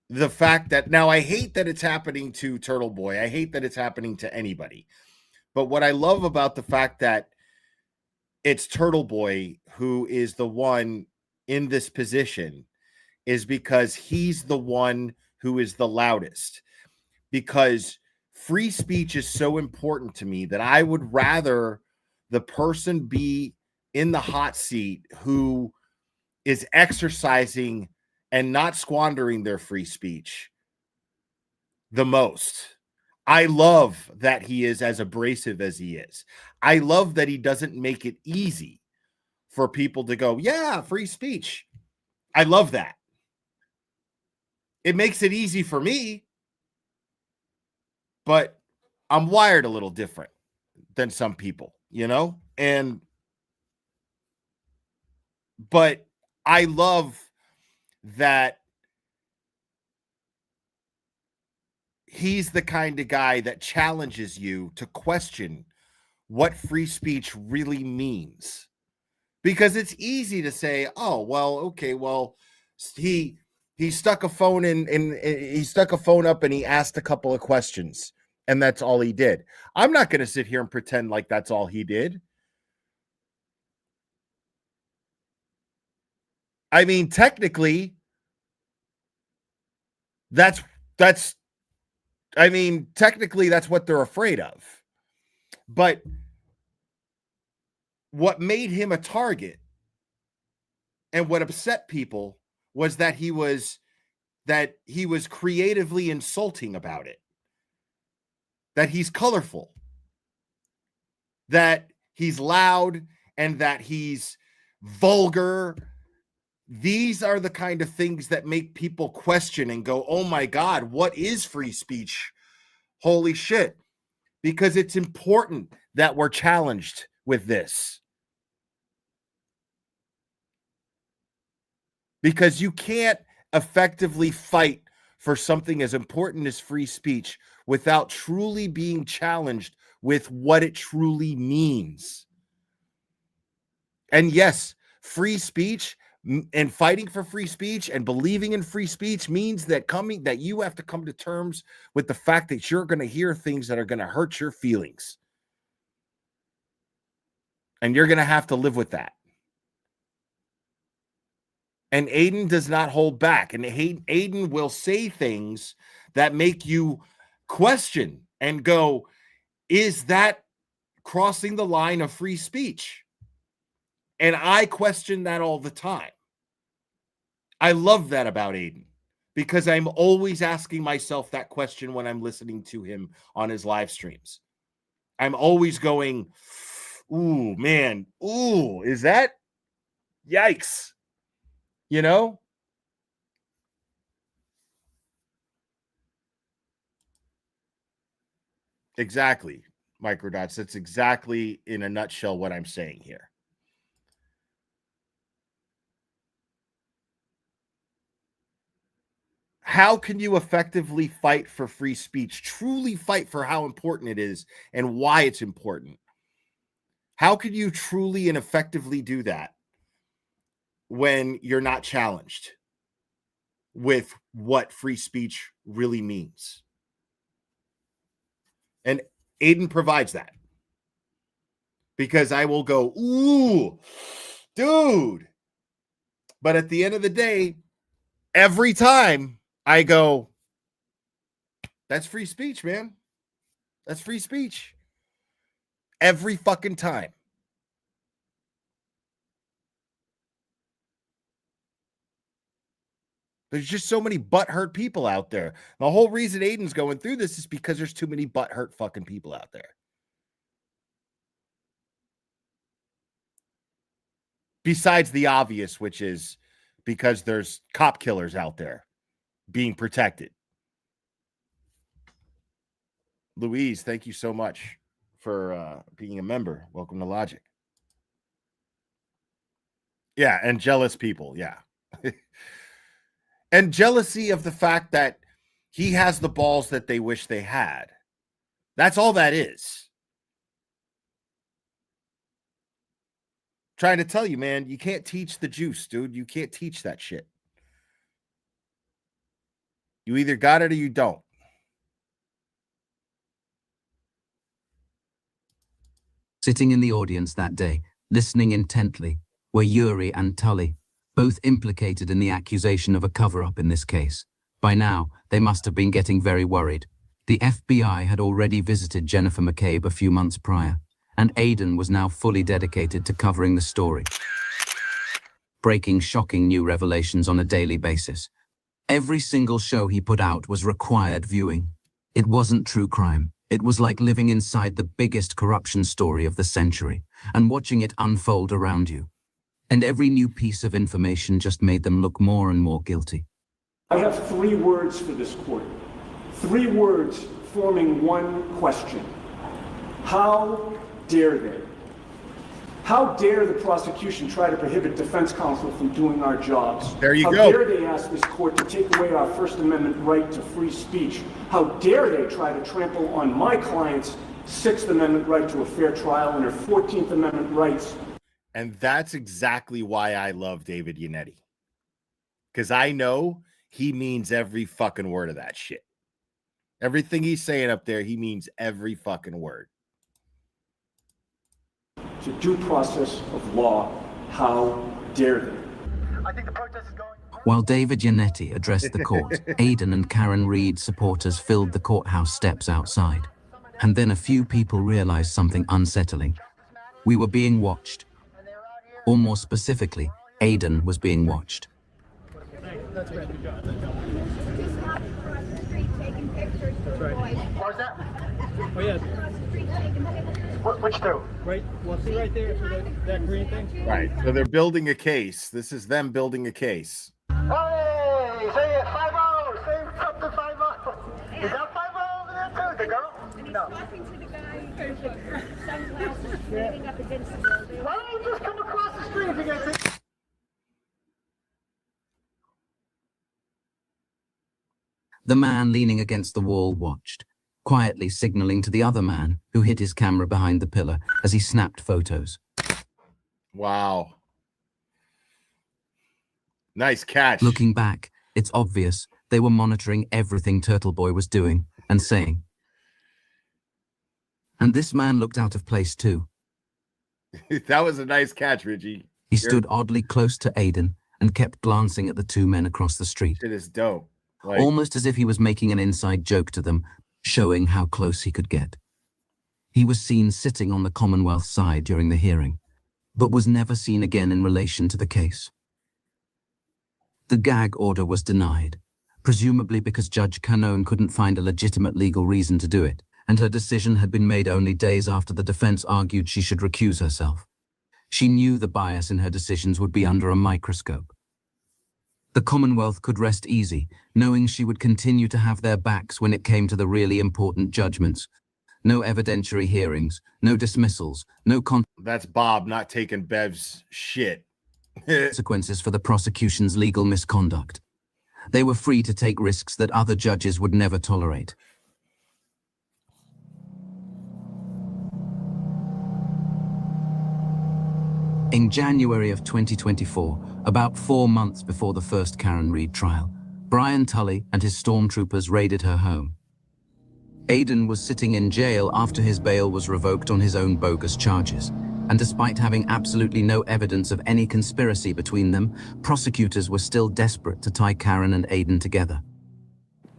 the fact that now I hate that it's happening to Turtle Boy. I hate that it's happening to anybody. But what I love about the fact that it's Turtle Boy who is the one in this position is because he's the one who is the loudest. Because free speech is so important to me that I would rather the person be in the hot seat who is exercising and not squandering their free speech the most. I love that he is as abrasive as he is. I love that he doesn't make it easy for people to go, yeah, free speech. I love that. It makes it easy for me, but I'm wired a little different than some people, you know? But I love that he's the kind of guy that challenges you to question what free speech really means. Because it's easy to say, oh, well, okay, well, he stuck a phone in and he stuck a phone up and he asked a couple of questions and that's all he did. I'm not going to sit here and pretend like that's all he did. I mean, technically, that's what they're afraid of. But what made him a target and what upset people was that he was creatively insulting about it. That he's colorful, that he's loud, and that he's vulgar. These are the kind of things that make people question and go, oh my God, what is free speech? Holy shit. Because it's important that we're challenged with this. Because you can't effectively fight for something as important as free speech without truly being challenged with what it truly means. And yes, free speech and fighting for free speech and believing in free speech means that you have to come to terms with the fact that you're going to hear things that are going to hurt your feelings. And you're going to have to live with that. And Aiden does not hold back. And Aiden will say things that make you question and go, is that crossing the line of free speech? And I question that all the time. I love that about Aiden because I'm always asking myself that question when I'm listening to him on his live streams. I'm always going, ooh, man, ooh, is that? Yikes. You know? Exactly, Microdots. That's exactly in a nutshell what I'm saying here. How can you effectively fight for free speech, truly fight for how important it is and why it's important? How can you truly and effectively do that when you're not challenged with what free speech really means? And Aiden provides that. Because I will go, ooh, dude. But at the end of the day, every time I go, that's free speech, man. That's free speech. Every fucking time. There's just so many butthurt people out there. The whole reason Aiden's going through this is because there's too many butthurt fucking people out there. Besides the obvious, which is because there's cop killers out there being protected. Louise, thank you so much for being a member. Welcome to Logic. Yeah, and jealous people, yeah. And jealousy of the fact that he has the balls that they wish they had. That's all that is. Trying to tell you, man, you can't teach the juice, dude. You can't teach that shit. You either got it or you don't. Sitting in the audience that day, listening intently, were Yuri and Tully, both implicated in the accusation of a cover-up in this case. By now, they must have been getting very worried. The FBI had already visited Jennifer McCabe a few months prior, and Aiden was now fully dedicated to covering the story, breaking shocking new revelations on a daily basis. Every single show he put out was required viewing. It wasn't true crime. It was like living inside the biggest corruption story of the century and watching it unfold around you. And every new piece of information just made them look more and more guilty. I have 3 words for this court. 3 words forming one question. How dare they? How dare the prosecution try to prohibit defense counsel from doing our jobs? There you go. How dare they ask this court to take away our First Amendment right to free speech? How dare they try to trample on my client's Sixth Amendment right to a fair trial and her 14th Amendment rights? And that's exactly why I love David Yannetti. Because I know he means every fucking word of that shit. Everything he's saying up there, he means every fucking word. To due process of law, how dare they? I think the protest is going. While David Yannetti addressed the court, Aiden and Karen Reed supporters filled the courthouse steps outside. And then a few people realized something unsettling. We were being watched. Or more specifically, Aiden was being watched. That's right. Where's that? Oh, yeah. Which two? Right. Well, see right there for that green thing? Right. So they're building a case. This is them building a case. Hey, say it 5-0. Say something 5-0. Is that 5-0 over there too? The girl? No. Talking to the guy with the sunglasses leaning up against the building. Why don't you just come across the street if you're going to take... The man leaning against the wall watched, quietly signaling to the other man, who hid his camera behind the pillar as he snapped photos. Wow. Nice catch. Looking back, it's obvious they were monitoring everything Turtle Boy was doing and saying. And this man looked out of place too. That was a nice catch, Richie. He stood oddly close to Aiden and kept glancing at the two men across the street. It is dope. Like, almost as if he was making an inside joke to them, showing how close he could get. He was seen sitting on the Commonwealth side during the hearing, but was never seen again in relation to the case. The gag order was denied, presumably because Judge Canone couldn't find a legitimate legal reason to do it, and her decision had been made only days after the defense argued she should recuse herself. She knew the bias in her decisions would be under a microscope. The Commonwealth could rest easy, knowing she would continue to have their backs when it came to the really important judgments. No evidentiary hearings, no dismissals, no That's Bob not taking Bev's shit. consequences for the prosecution's legal misconduct. They were free to take risks that other judges would never tolerate. In January of 2024, about 4 months before the first Karen Read trial, Brian Tully and his stormtroopers raided her home. Aiden was sitting in jail after his bail was revoked on his own bogus charges, and despite having absolutely no evidence of any conspiracy between them, prosecutors were still desperate to tie Karen and Aiden together.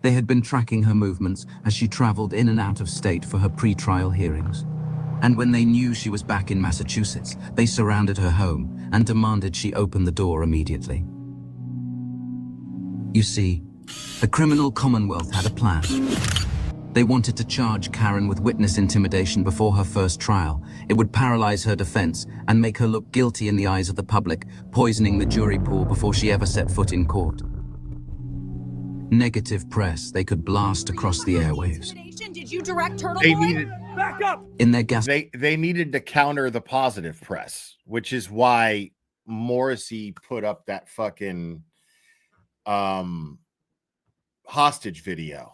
They had been tracking her movements as she traveled in and out of state for her pre-trial hearings. And when they knew she was back in Massachusetts, they surrounded her home and demanded she open the door immediately. You see, the criminal Commonwealth had a plan. They wanted to charge Karen with witness intimidation before her first trial. It would paralyze her defense and make her look guilty in the eyes of the public, poisoning the jury pool before she ever set foot in court. Negative press they could blast across the airwaves. Did you direct Turtle They Boy? needed Back up! In their gas. They needed to counter the positive press, which is why Morrisey put up that fucking hostage video.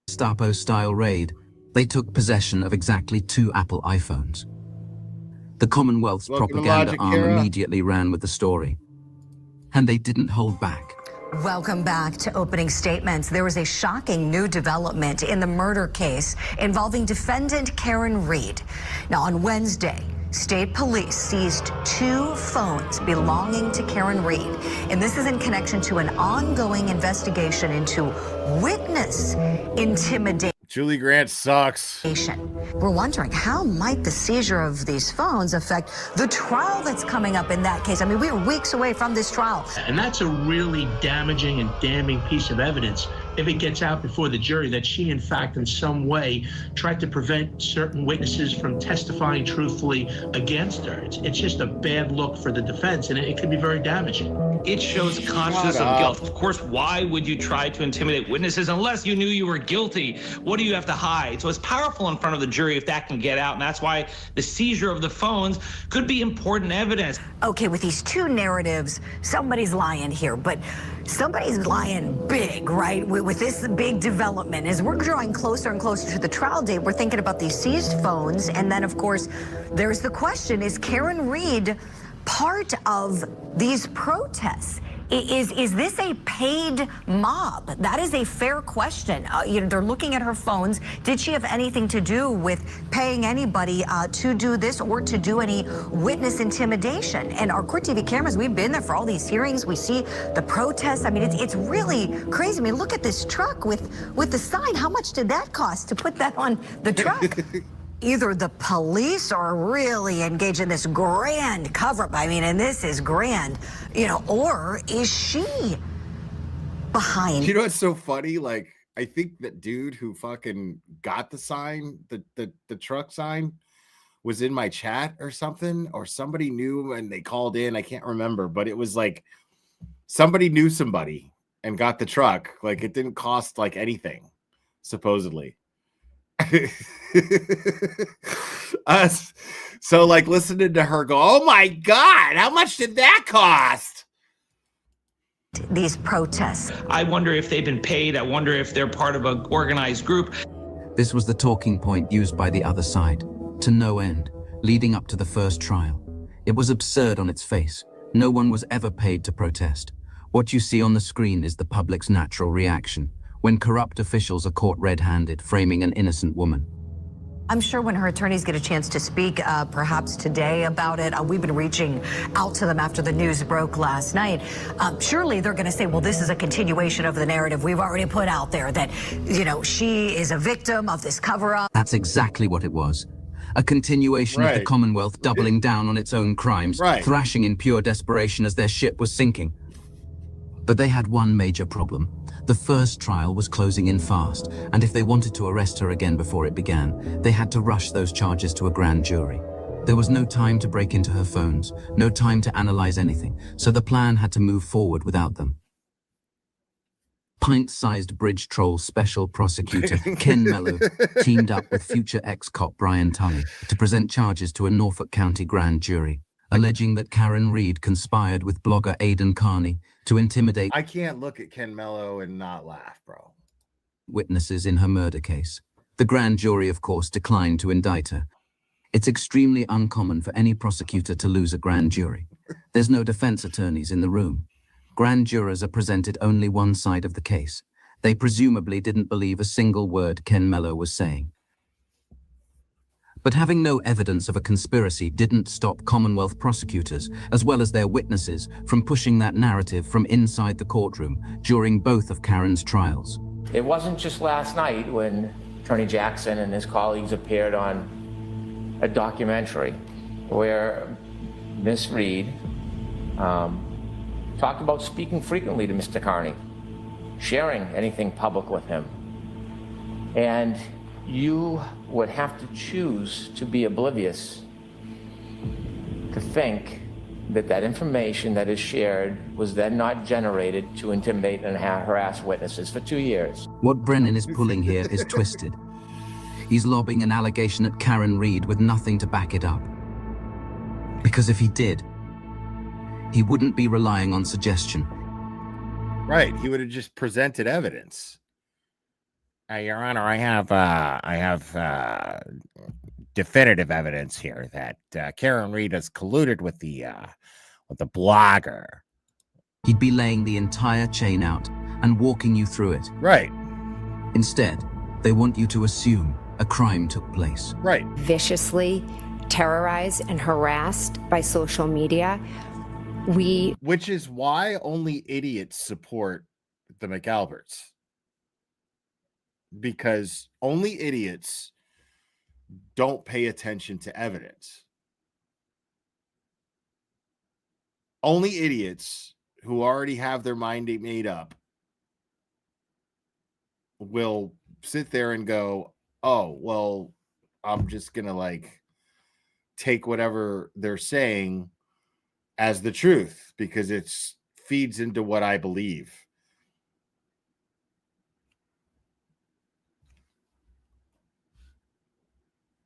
Gestapo-style raid, they took possession of exactly 2 Apple iPhones. The Commonwealth's propaganda arm immediately ran with the story. And they didn't hold back. Welcome back to opening statements. There was a shocking new development in the murder case involving defendant Karen Read. Now, on Wednesday, state police seized 2 phones belonging to Karen Read, and this is in connection to an ongoing investigation into witness intimidation. Julie Grant sucks. We're wondering, how might the seizure of these phones affect the trial that's coming up in that case? I mean, we're weeks away from this trial. And that's a really damaging and damning piece of evidence if it gets out before the jury that she, in fact, in some way tried to prevent certain witnesses from testifying truthfully against her. It's just a bad look for the defense, and it could be very damaging. It shows consciousness of guilt. Of course, why would you try to intimidate witnesses unless you knew you were guilty? What do you have to hide? So it's powerful in front of the jury if that can get out, and that's why the seizure of the phones could be important evidence. Okay, with these 2 narratives, somebody's lying here, but somebody's lying big, right? With this big development, as we're drawing closer and closer to the trial date, we're thinking about these seized phones, and then, of course, there's the question, is Karen Read part of these protests? Is this a paid mob? That is a fair question. They're looking at her phones. Did she have anything to do with paying anybody to do this or to do any witness intimidation? And our Court TV cameras, we've been there for all these hearings. We see the protests. I mean, it's really crazy. I mean, look at this truck with the sign. How much did that cost to put that on the truck? Either the police are really engaged in this grand cover-up, I mean, and this is grand, or is she behind? You know what's so funny? Like, I think that dude who fucking got the sign, the truck sign, was in my chat or something, or somebody knew and they called in. I can't remember, but it was like somebody knew somebody and got the truck. Like, it didn't cost like anything, supposedly. So like listening to her go, oh my God, how much did that cost? These protests. I wonder if they've been paid. I wonder if they're part of an organized group. This was the talking point used by the other side, to no end, leading up to the first trial. It was absurd on its face. No one was ever paid to protest. What you see on the screen is the public's natural reaction when corrupt officials are caught red-handed framing an innocent woman. I'm sure when her attorneys get a chance to speak, perhaps today about it, we've been reaching out to them after the news broke last night. Surely they're going to say, well, this is a continuation of the narrative we've already put out there, that, you know, she is a victim of this cover-up. That's exactly what it was. A continuation of the Commonwealth doubling down on its own crimes, thrashing in pure desperation as their ship was sinking. But they had one major problem. The first trial was closing in fast, and if they wanted to arrest her again before it began, they had to rush those charges to a grand jury. There was no time to break into her phones, no time to analyze anything, so the plan had to move forward without them. Pint-sized bridge troll special prosecutor Ken Mello teamed up with future ex-cop Brian Tully to present charges to a Norfolk County grand jury, alleging that Karen Reed conspired with blogger Aidan Carney to intimidate. I can't look at Ken Mello and not laugh, bro. Witnesses in her murder case. The grand jury, of course, declined to indict her. It's extremely uncommon for any prosecutor to lose a grand jury. There's no defense attorneys in the room. Grand jurors are presented only one side of the case. They presumably didn't believe a single word Ken Mello was saying. But having no evidence of a conspiracy didn't stop Commonwealth prosecutors, as well as their witnesses, from pushing that narrative from inside the courtroom during both of Karen's trials. It wasn't just last night when Attorney Jackson and his colleagues appeared on a documentary where Miss Reed talked about speaking frequently to Mr. Carney, sharing anything public with him. And you would have to choose to be oblivious to think that that information that is shared was then not generated to intimidate and harass witnesses for 2 years. What Brennan is pulling here is twisted. He's lobbing an allegation at Karen Reed with nothing to back it up. Because if he did, he wouldn't be relying on suggestion. Right, he would have just presented evidence. Your Honor, I have definitive evidence here that Karen Reed has colluded with the blogger. He'd be laying the entire chain out and walking you through it. Right. Instead, they want you to assume a crime took place. Right. Viciously terrorized and harassed by social media. Which is why only idiots support the McAlberts. Because only idiots don't pay attention to evidence. Only idiots who already have their mind made up will sit there and go, oh, well, I'm just going to take whatever they're saying as the truth because it feeds into what I believe.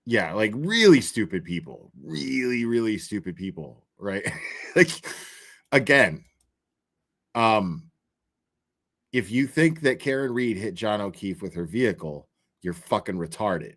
Yeah, really stupid people. Really, really stupid people, right? Again, if you think that Karen Reed hit John O'Keefe with her vehicle, you're fucking retarded.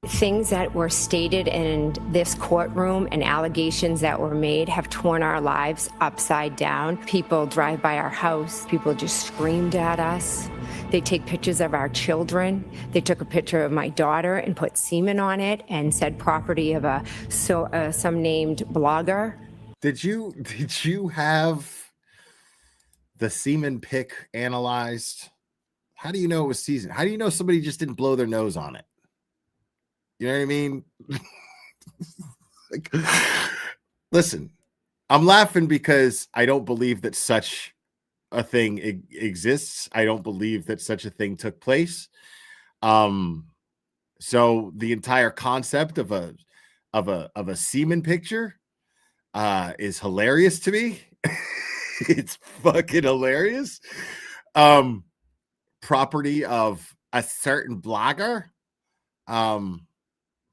Things that were stated in this courtroom and allegations that were made have torn our lives upside down. People drive by our house. People just screamed at us. They take pictures of our children. They took a picture of my daughter and put semen on it and said property of some named blogger. Did you have the semen pic analyzed? How do you know it was semen? How do you know somebody just didn't blow their nose on it? You know what I mean? Listen, I'm laughing because I don't believe that such a thing exists. I don't believe that such a thing took place. So the entire concept of a semen picture is hilarious to me. It's fucking hilarious. Property of a certain blogger.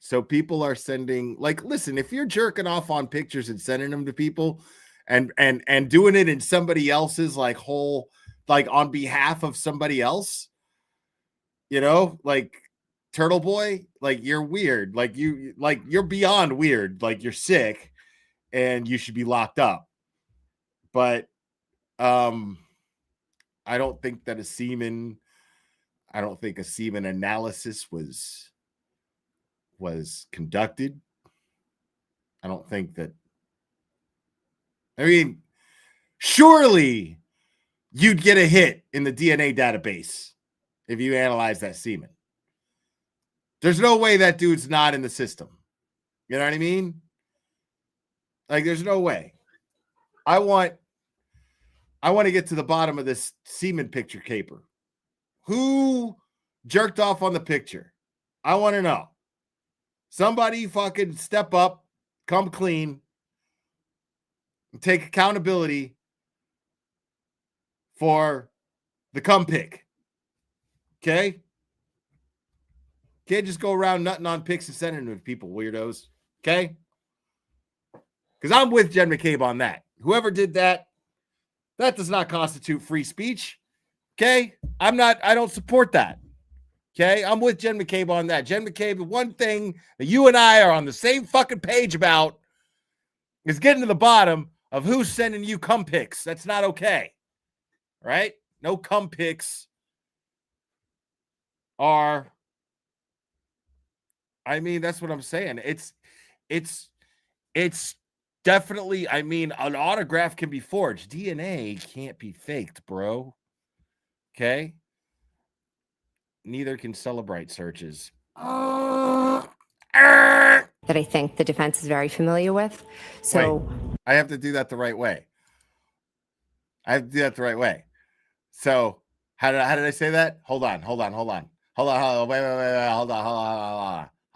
So people are sending, listen, if you're jerking off on pictures and sending them to people and doing it in somebody else's on behalf of somebody else, Turtle Boy, like you're weird. Like you're beyond weird. Like you're sick and you should be locked up. But I don't think that a semen analysis was conducted. I don't think that. I mean, surely you'd get a hit in the DNA database if you analyze that semen. There's no way that dude's not in the system. You know what I mean? Like, there's no way. I want to get to the bottom of this semen picture caper. Who jerked off on the picture? I want to know. Somebody fucking step up, come clean, and take accountability for the cum pic. Okay? Can't just go around nutting on pics and sending them to people, weirdos. Okay? Because I'm with Jen McCabe on that. Whoever did that, that does not constitute free speech. Okay? I don't support that. Okay? I'm with Jen McCabe on that. Jen McCabe, the one thing that you and I are on the same fucking page about is getting to the bottom of who's sending you cum pics. That's not okay. Right? No cum pics are... I mean, that's what I'm saying. It's definitely, I mean, an autograph can be forged. DNA can't be faked, bro. Okay? Neither can Celebrite searches. That I think the defense is very familiar with. So wait, I have to do that the right way. So how did I say that? Hold on. Wait. Hold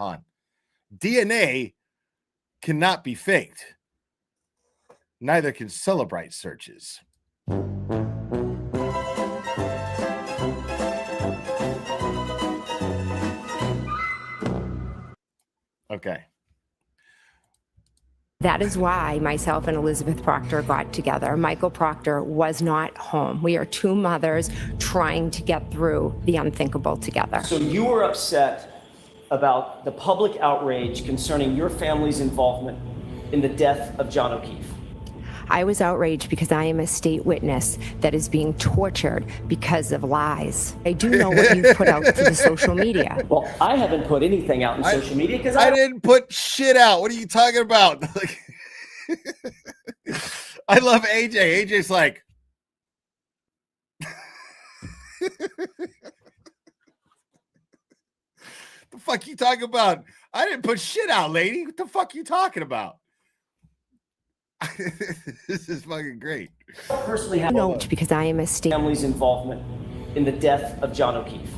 on. DNA cannot be faked. Neither can Celebrite searches. Okay. that is why myself and Elizabeth Proctor got together. Michael Proctor was not home. We are two mothers trying to get through the unthinkable together. So you were upset about the public outrage concerning your family's involvement in the death of John O'Keefe. I was outraged because I am a state witness that is being tortured because of lies. I do know what you've put out to the social media. Well, I haven't put anything out in social media because I didn't put shit out. What are you talking about? I love AJ. AJ's like, the fuck you talking about? I didn't put shit out, lady. What the fuck you talking about? This is fucking great. I personally have no, because I am a state family's involvement in the death of John O'Keefe.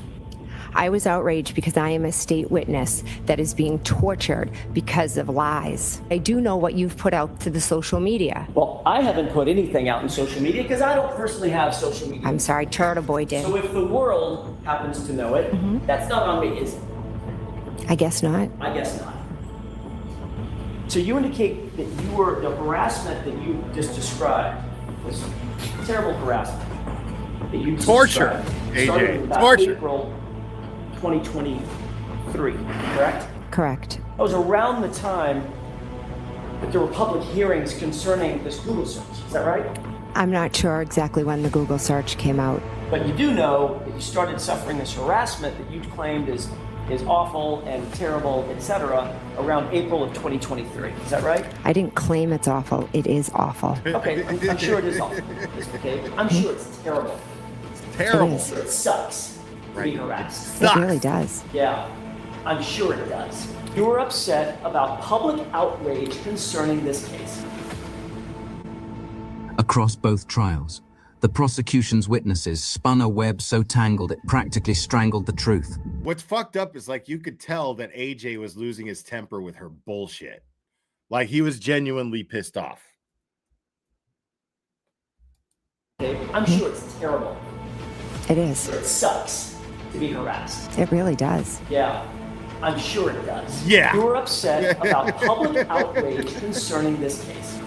I was outraged because I am a state witness that is being tortured because of lies. I do know what you've put out to the social media. Well, I haven't put anything out in social media because I don't personally have social media. I'm sorry, Turtle Boy did. So if the world happens to know it, that's not on me, is it? I guess not. I guess not. So you indicate that you were, the harassment that you just described was terrible harassment. That you just torture, AJ. About torture. April 2023, correct? Correct. That was around the time that there were public hearings concerning this Google search. Is that right? I'm not sure exactly when the Google search came out. But you do know that you started suffering this harassment that you claimed is awful and terrible, etc., around April of 2023. Is that right? I didn't claim it's awful. It is awful. Okay, I'm sure it is awful. Okay, I'm sure it's terrible. It's terrible. It sucks to be harassed. It really does. Yeah, I'm sure it does. You were upset about public outrage concerning this case. Across both trials, the prosecution's witnesses spun a web so tangled it practically strangled the truth. What's fucked up is like you could tell that AJ was losing his temper with her bullshit. Like he was genuinely pissed off. Okay, I'm sure it's terrible. It is. It sucks to be harassed. It really does. Yeah, I'm sure it does. Yeah. You were upset about public outrage concerning this case.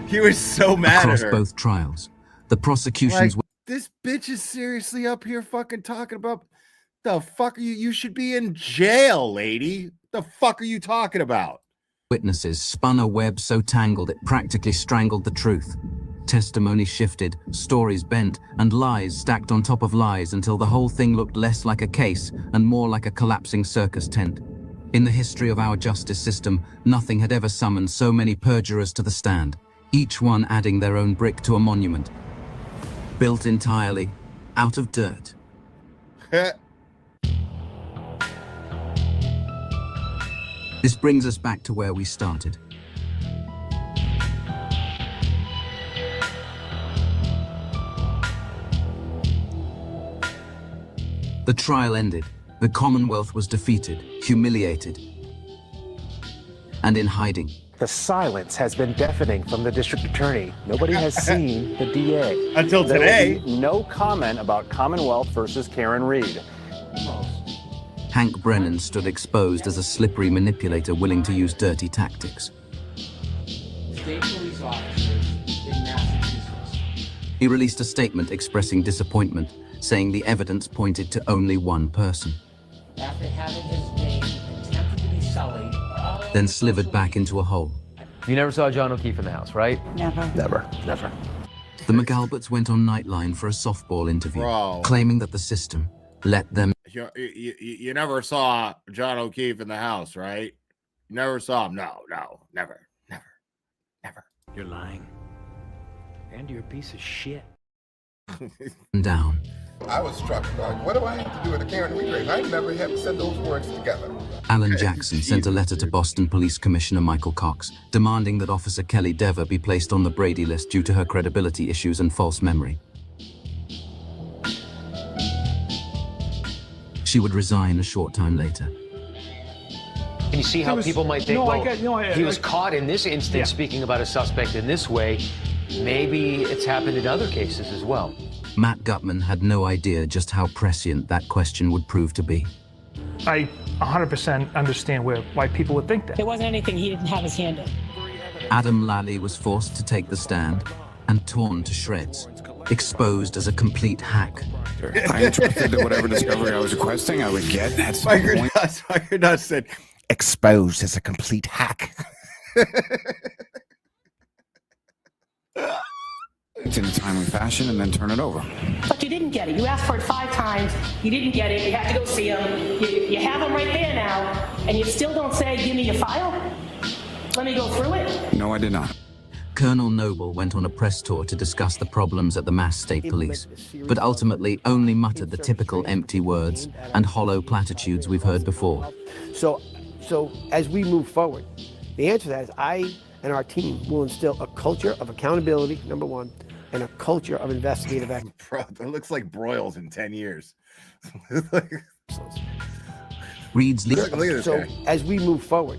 He was so mad Across at her. both trials, the prosecution's Like, this bitch is seriously up here fucking talking about The fuck are you? You should be in jail, lady. The fuck are you talking about? Witnesses spun a web so tangled it practically strangled the truth. Testimony shifted, stories bent, and lies stacked on top of lies until the whole thing looked less like a case and more like a collapsing circus tent. In the history of our justice system, nothing had ever summoned so many perjurers to the stand, each one adding their own brick to a monument, built entirely out of dirt. This brings us back to where we started. The trial ended. The Commonwealth was defeated, humiliated, and in hiding. The silence has been deafening from the district attorney. Nobody has seen the DA. Until today. There will be no comment about Commonwealth versus Karen Reed. Hank Brennan stood exposed as a slippery manipulator willing to use dirty tactics. State police officers in Massachusetts. He released a statement expressing disappointment, saying the evidence pointed to only one person. After having his name attempted to be sullied, Then slivered back into a hole. You never saw John O'Keefe in the house, right? Never. Never. The McAlberts went on Nightline for a softball interview, claiming that the system let them. You never saw John O'Keefe in the house, right? You never saw him. No, never. You're lying. And you're a piece of shit. Down. I was struck. What do I have to do with the Karen Reed race? I never have said those words together. Alan Jackson sent a letter to Boston Police Commissioner Michael Cox, demanding that Officer Kelly Dever be placed on the Brady list due to her credibility issues and false memory. She would resign a short time later. Can you see how people might think, he was caught in this instance speaking about a suspect in this way. Maybe it's happened in other cases as well. Matt Gutman had no idea just how prescient that question would prove to be. I 100% understand why people would think that. There wasn't anything he didn't have his hand in. Adam Lally was forced to take the stand and torn to shreds, exposed as a complete hack. I entrusted that whatever discovery I was requesting, I would get. That's the point. Spiker Nuts said, exposed as a complete hack. In a timely fashion and then turn it over. But you didn't get it. You asked for it 5 times. You didn't get it. You have to go see him. You have him right there now, and you still don't say, give me your file? Let me go through it? No, I did not. Colonel Noble went on a press tour to discuss the problems at the Mass State Police, but ultimately only muttered the typical empty words and hollow platitudes we've heard before. So as we move forward, the answer to that is I and our team will instill a culture of accountability, number one, and a culture of investigative excellence. Bro, that looks like Broyles in 10 years. Reed's look at this So guy. as we move forward,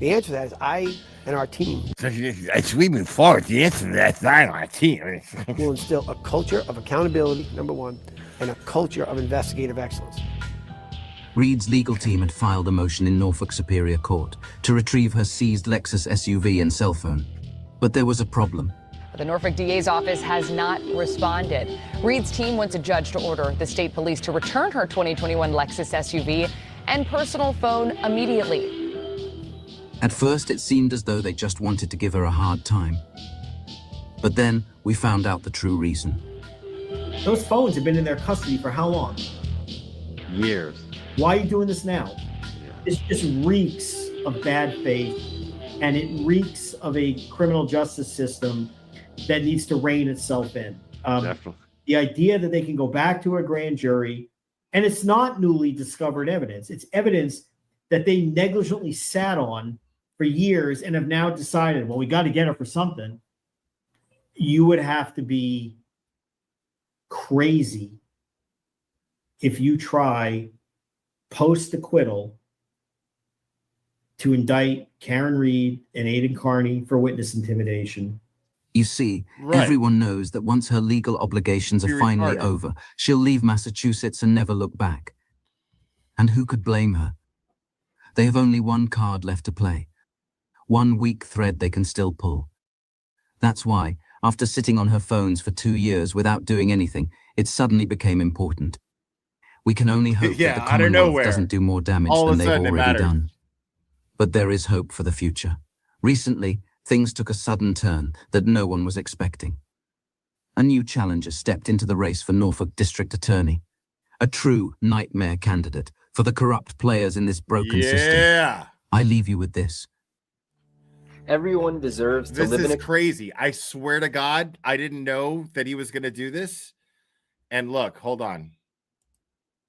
the answer to that is I and our team. As we move forward, the answer to that is I and our team will instill a culture of accountability, number one, and a culture of investigative excellence. Reed's legal team had filed a motion in Norfolk Superior Court to retrieve her seized Lexus SUV and cell phone. But there was a problem. The Norfolk DA's office has not responded. Reed's team wants a judge to order the state police to return her 2021 Lexus SUV and personal phone immediately. At first, it seemed as though they just wanted to give her a hard time. But then we found out the true reason. Those phones have been in their custody for how long? Years. Why are you doing this now? This just reeks of bad faith, and it reeks of a criminal justice system that needs to rein itself in. Definitely. The idea that they can go back to a grand jury, and it's not newly discovered evidence. It's evidence that they negligently sat on for years and have now decided, well, we got to get her for something. You would have to be crazy if you try post-acquittal to indict Karen Reed and Aidan Carney for witness intimidation. You see, everyone knows that once her legal obligations are finally over, she'll leave Massachusetts and never look back. And who could blame her? They have only one card left to play. One weak thread they can still pull. That's why, after sitting on her phones for 2 years without doing anything, it suddenly became important. We can only hope that the Commonwealth doesn't do more damage than they've already done. But there is hope for the future. Recently, things took a sudden turn that no one was expecting. A new challenger stepped into the race for Norfolk District Attorney. A true nightmare candidate for the corrupt players in this broken system. I leave you with this. Everyone deserves to live in a... This is crazy. I swear to God, I didn't know that he was going to do this. And look, hold on.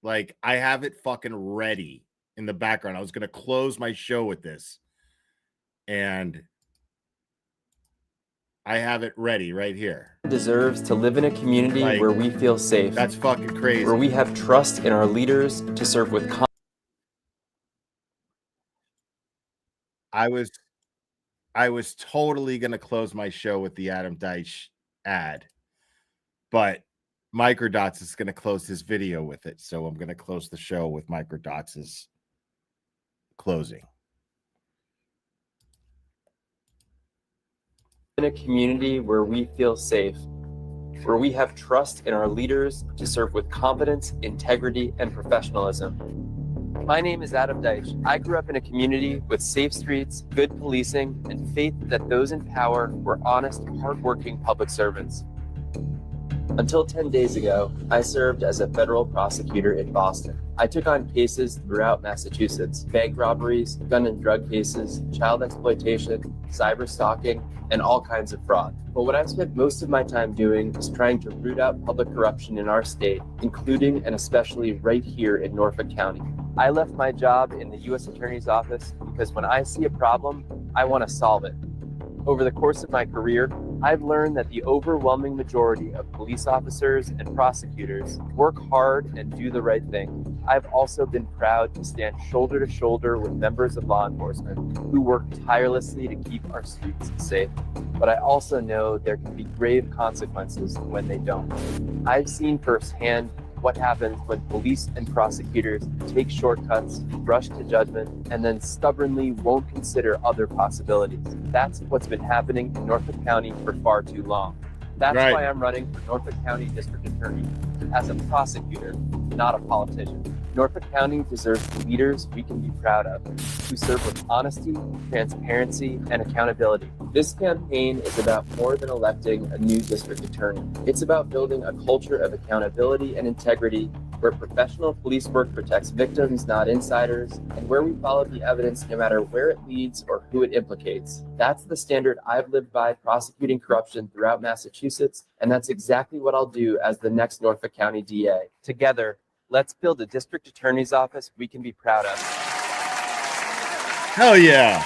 Like, I have it fucking ready in the background. I was going to close my show with this. And I have it ready right here. Deserves to live in a community where we feel safe. That's fucking crazy. Where we have trust in our leaders to serve with I was totally going to close my show with the Adam Deitch ad, but Microdots is going to close his video with it. So I'm going to close the show with Microdots' closing. in a community where we feel safe, where we have trust in our leaders to serve with competence, integrity, and professionalism. My name is Adam Deitch. I grew up in a community with safe streets, good policing, and faith that those in power were honest, hardworking public servants. Until 10 days ago, I served as a federal prosecutor in Boston. I took on cases throughout Massachusetts: bank robberies, gun and drug cases, child exploitation, cyber stalking, and all kinds of fraud. But what I've spent most of my time doing is trying to root out public corruption in our state, including and especially right here in Norfolk County. I left my job in the U.S. Attorney's Office because when I see a problem, I want to solve it. Over the course of my career, I've learned that the overwhelming majority of police officers and prosecutors work hard and do the right thing. I've also been proud to stand shoulder to shoulder with members of law enforcement who work tirelessly to keep our streets safe. But I also know there can be grave consequences when they don't. I've seen firsthand what happens when police and prosecutors take shortcuts, rush to judgment, and then stubbornly won't consider other possibilities. That's what's been happening in Norfolk County for far too long. That's why I'm running for Norfolk County District Attorney as a prosecutor, not a politician. Norfolk County deserves leaders we can be proud of, who serve with honesty, transparency, and accountability. This campaign is about more than electing a new district attorney. It's about building a culture of accountability and integrity where professional police work protects victims, not insiders, and where we follow the evidence no matter where it leads or who it implicates. That's the standard I've lived by prosecuting corruption throughout Massachusetts, and that's exactly what I'll do as the next Norfolk County DA. Together, let's build a district attorney's office we can be proud of. Hell yeah.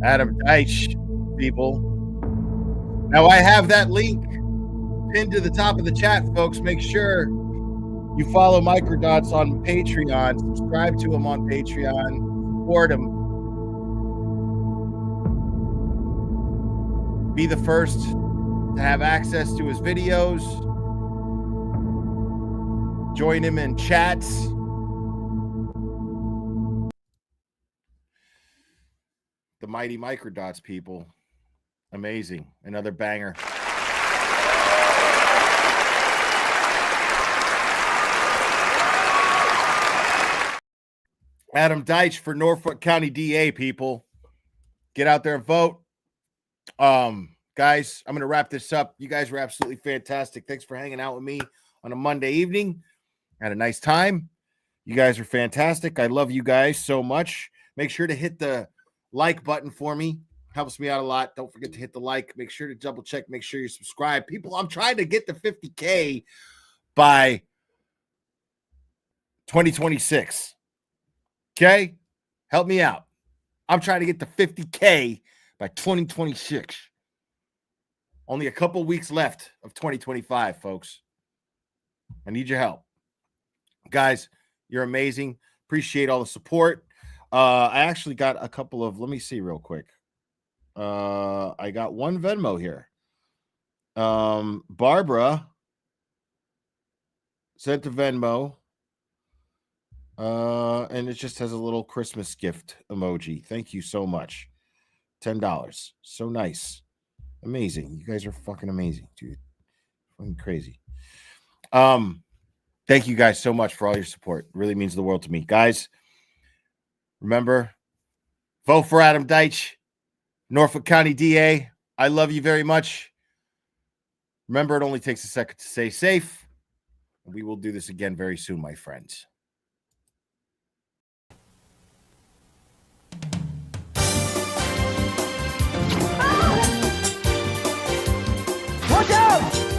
Adam Deitch, people. Now I have that link pinned to the top of the chat, folks. Make sure you follow Microdots on Patreon. Subscribe to him on Patreon. Support him. Be the first to have access to his videos. Join him in chats. The mighty Microdots, people. Amazing. Another banger. Adam Deitch for Norfolk County DA, people. Get out there and vote. Guys, I'm going to wrap this up. You guys were absolutely fantastic. Thanks for hanging out with me on a Monday evening. Had a nice time. You guys are fantastic. I love you guys so much. Make sure to hit the like button for me. Helps me out a lot. Don't forget to hit the like. Make sure to double check. Make sure you subscribe. People, I'm trying to get to 50K by 2026. Okay? Help me out. I'm trying to get to 50K by 2026. Only a couple weeks left of 2025, folks. I need your help. Guys, you're amazing. Appreciate all the support. I actually got a couple of, let me see real quick. I got one Venmo here. Barbara sent a Venmo. And it just has a little Christmas gift emoji. Thank you so much. $10. So nice. Amazing. You guys are fucking amazing, dude. Fucking crazy. Thank you guys so much for all your support. It really means the world to me. Guys, remember, vote for Adam Deitch, Norfolk County DA. I love you very much. Remember, it only takes a second to stay safe. We will do this again very soon, my friends. Watch out!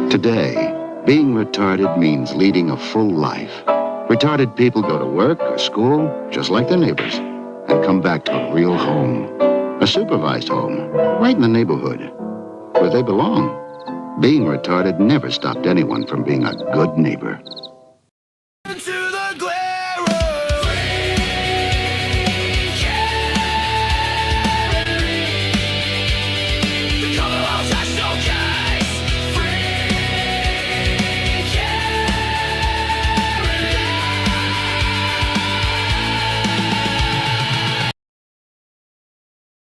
Today, being retarded means leading a full life. Retarded people go to work or school just like their neighbors and come back to a real home, a supervised home, right in the neighborhood, where they belong. Being retarded never stopped anyone from being a good neighbor.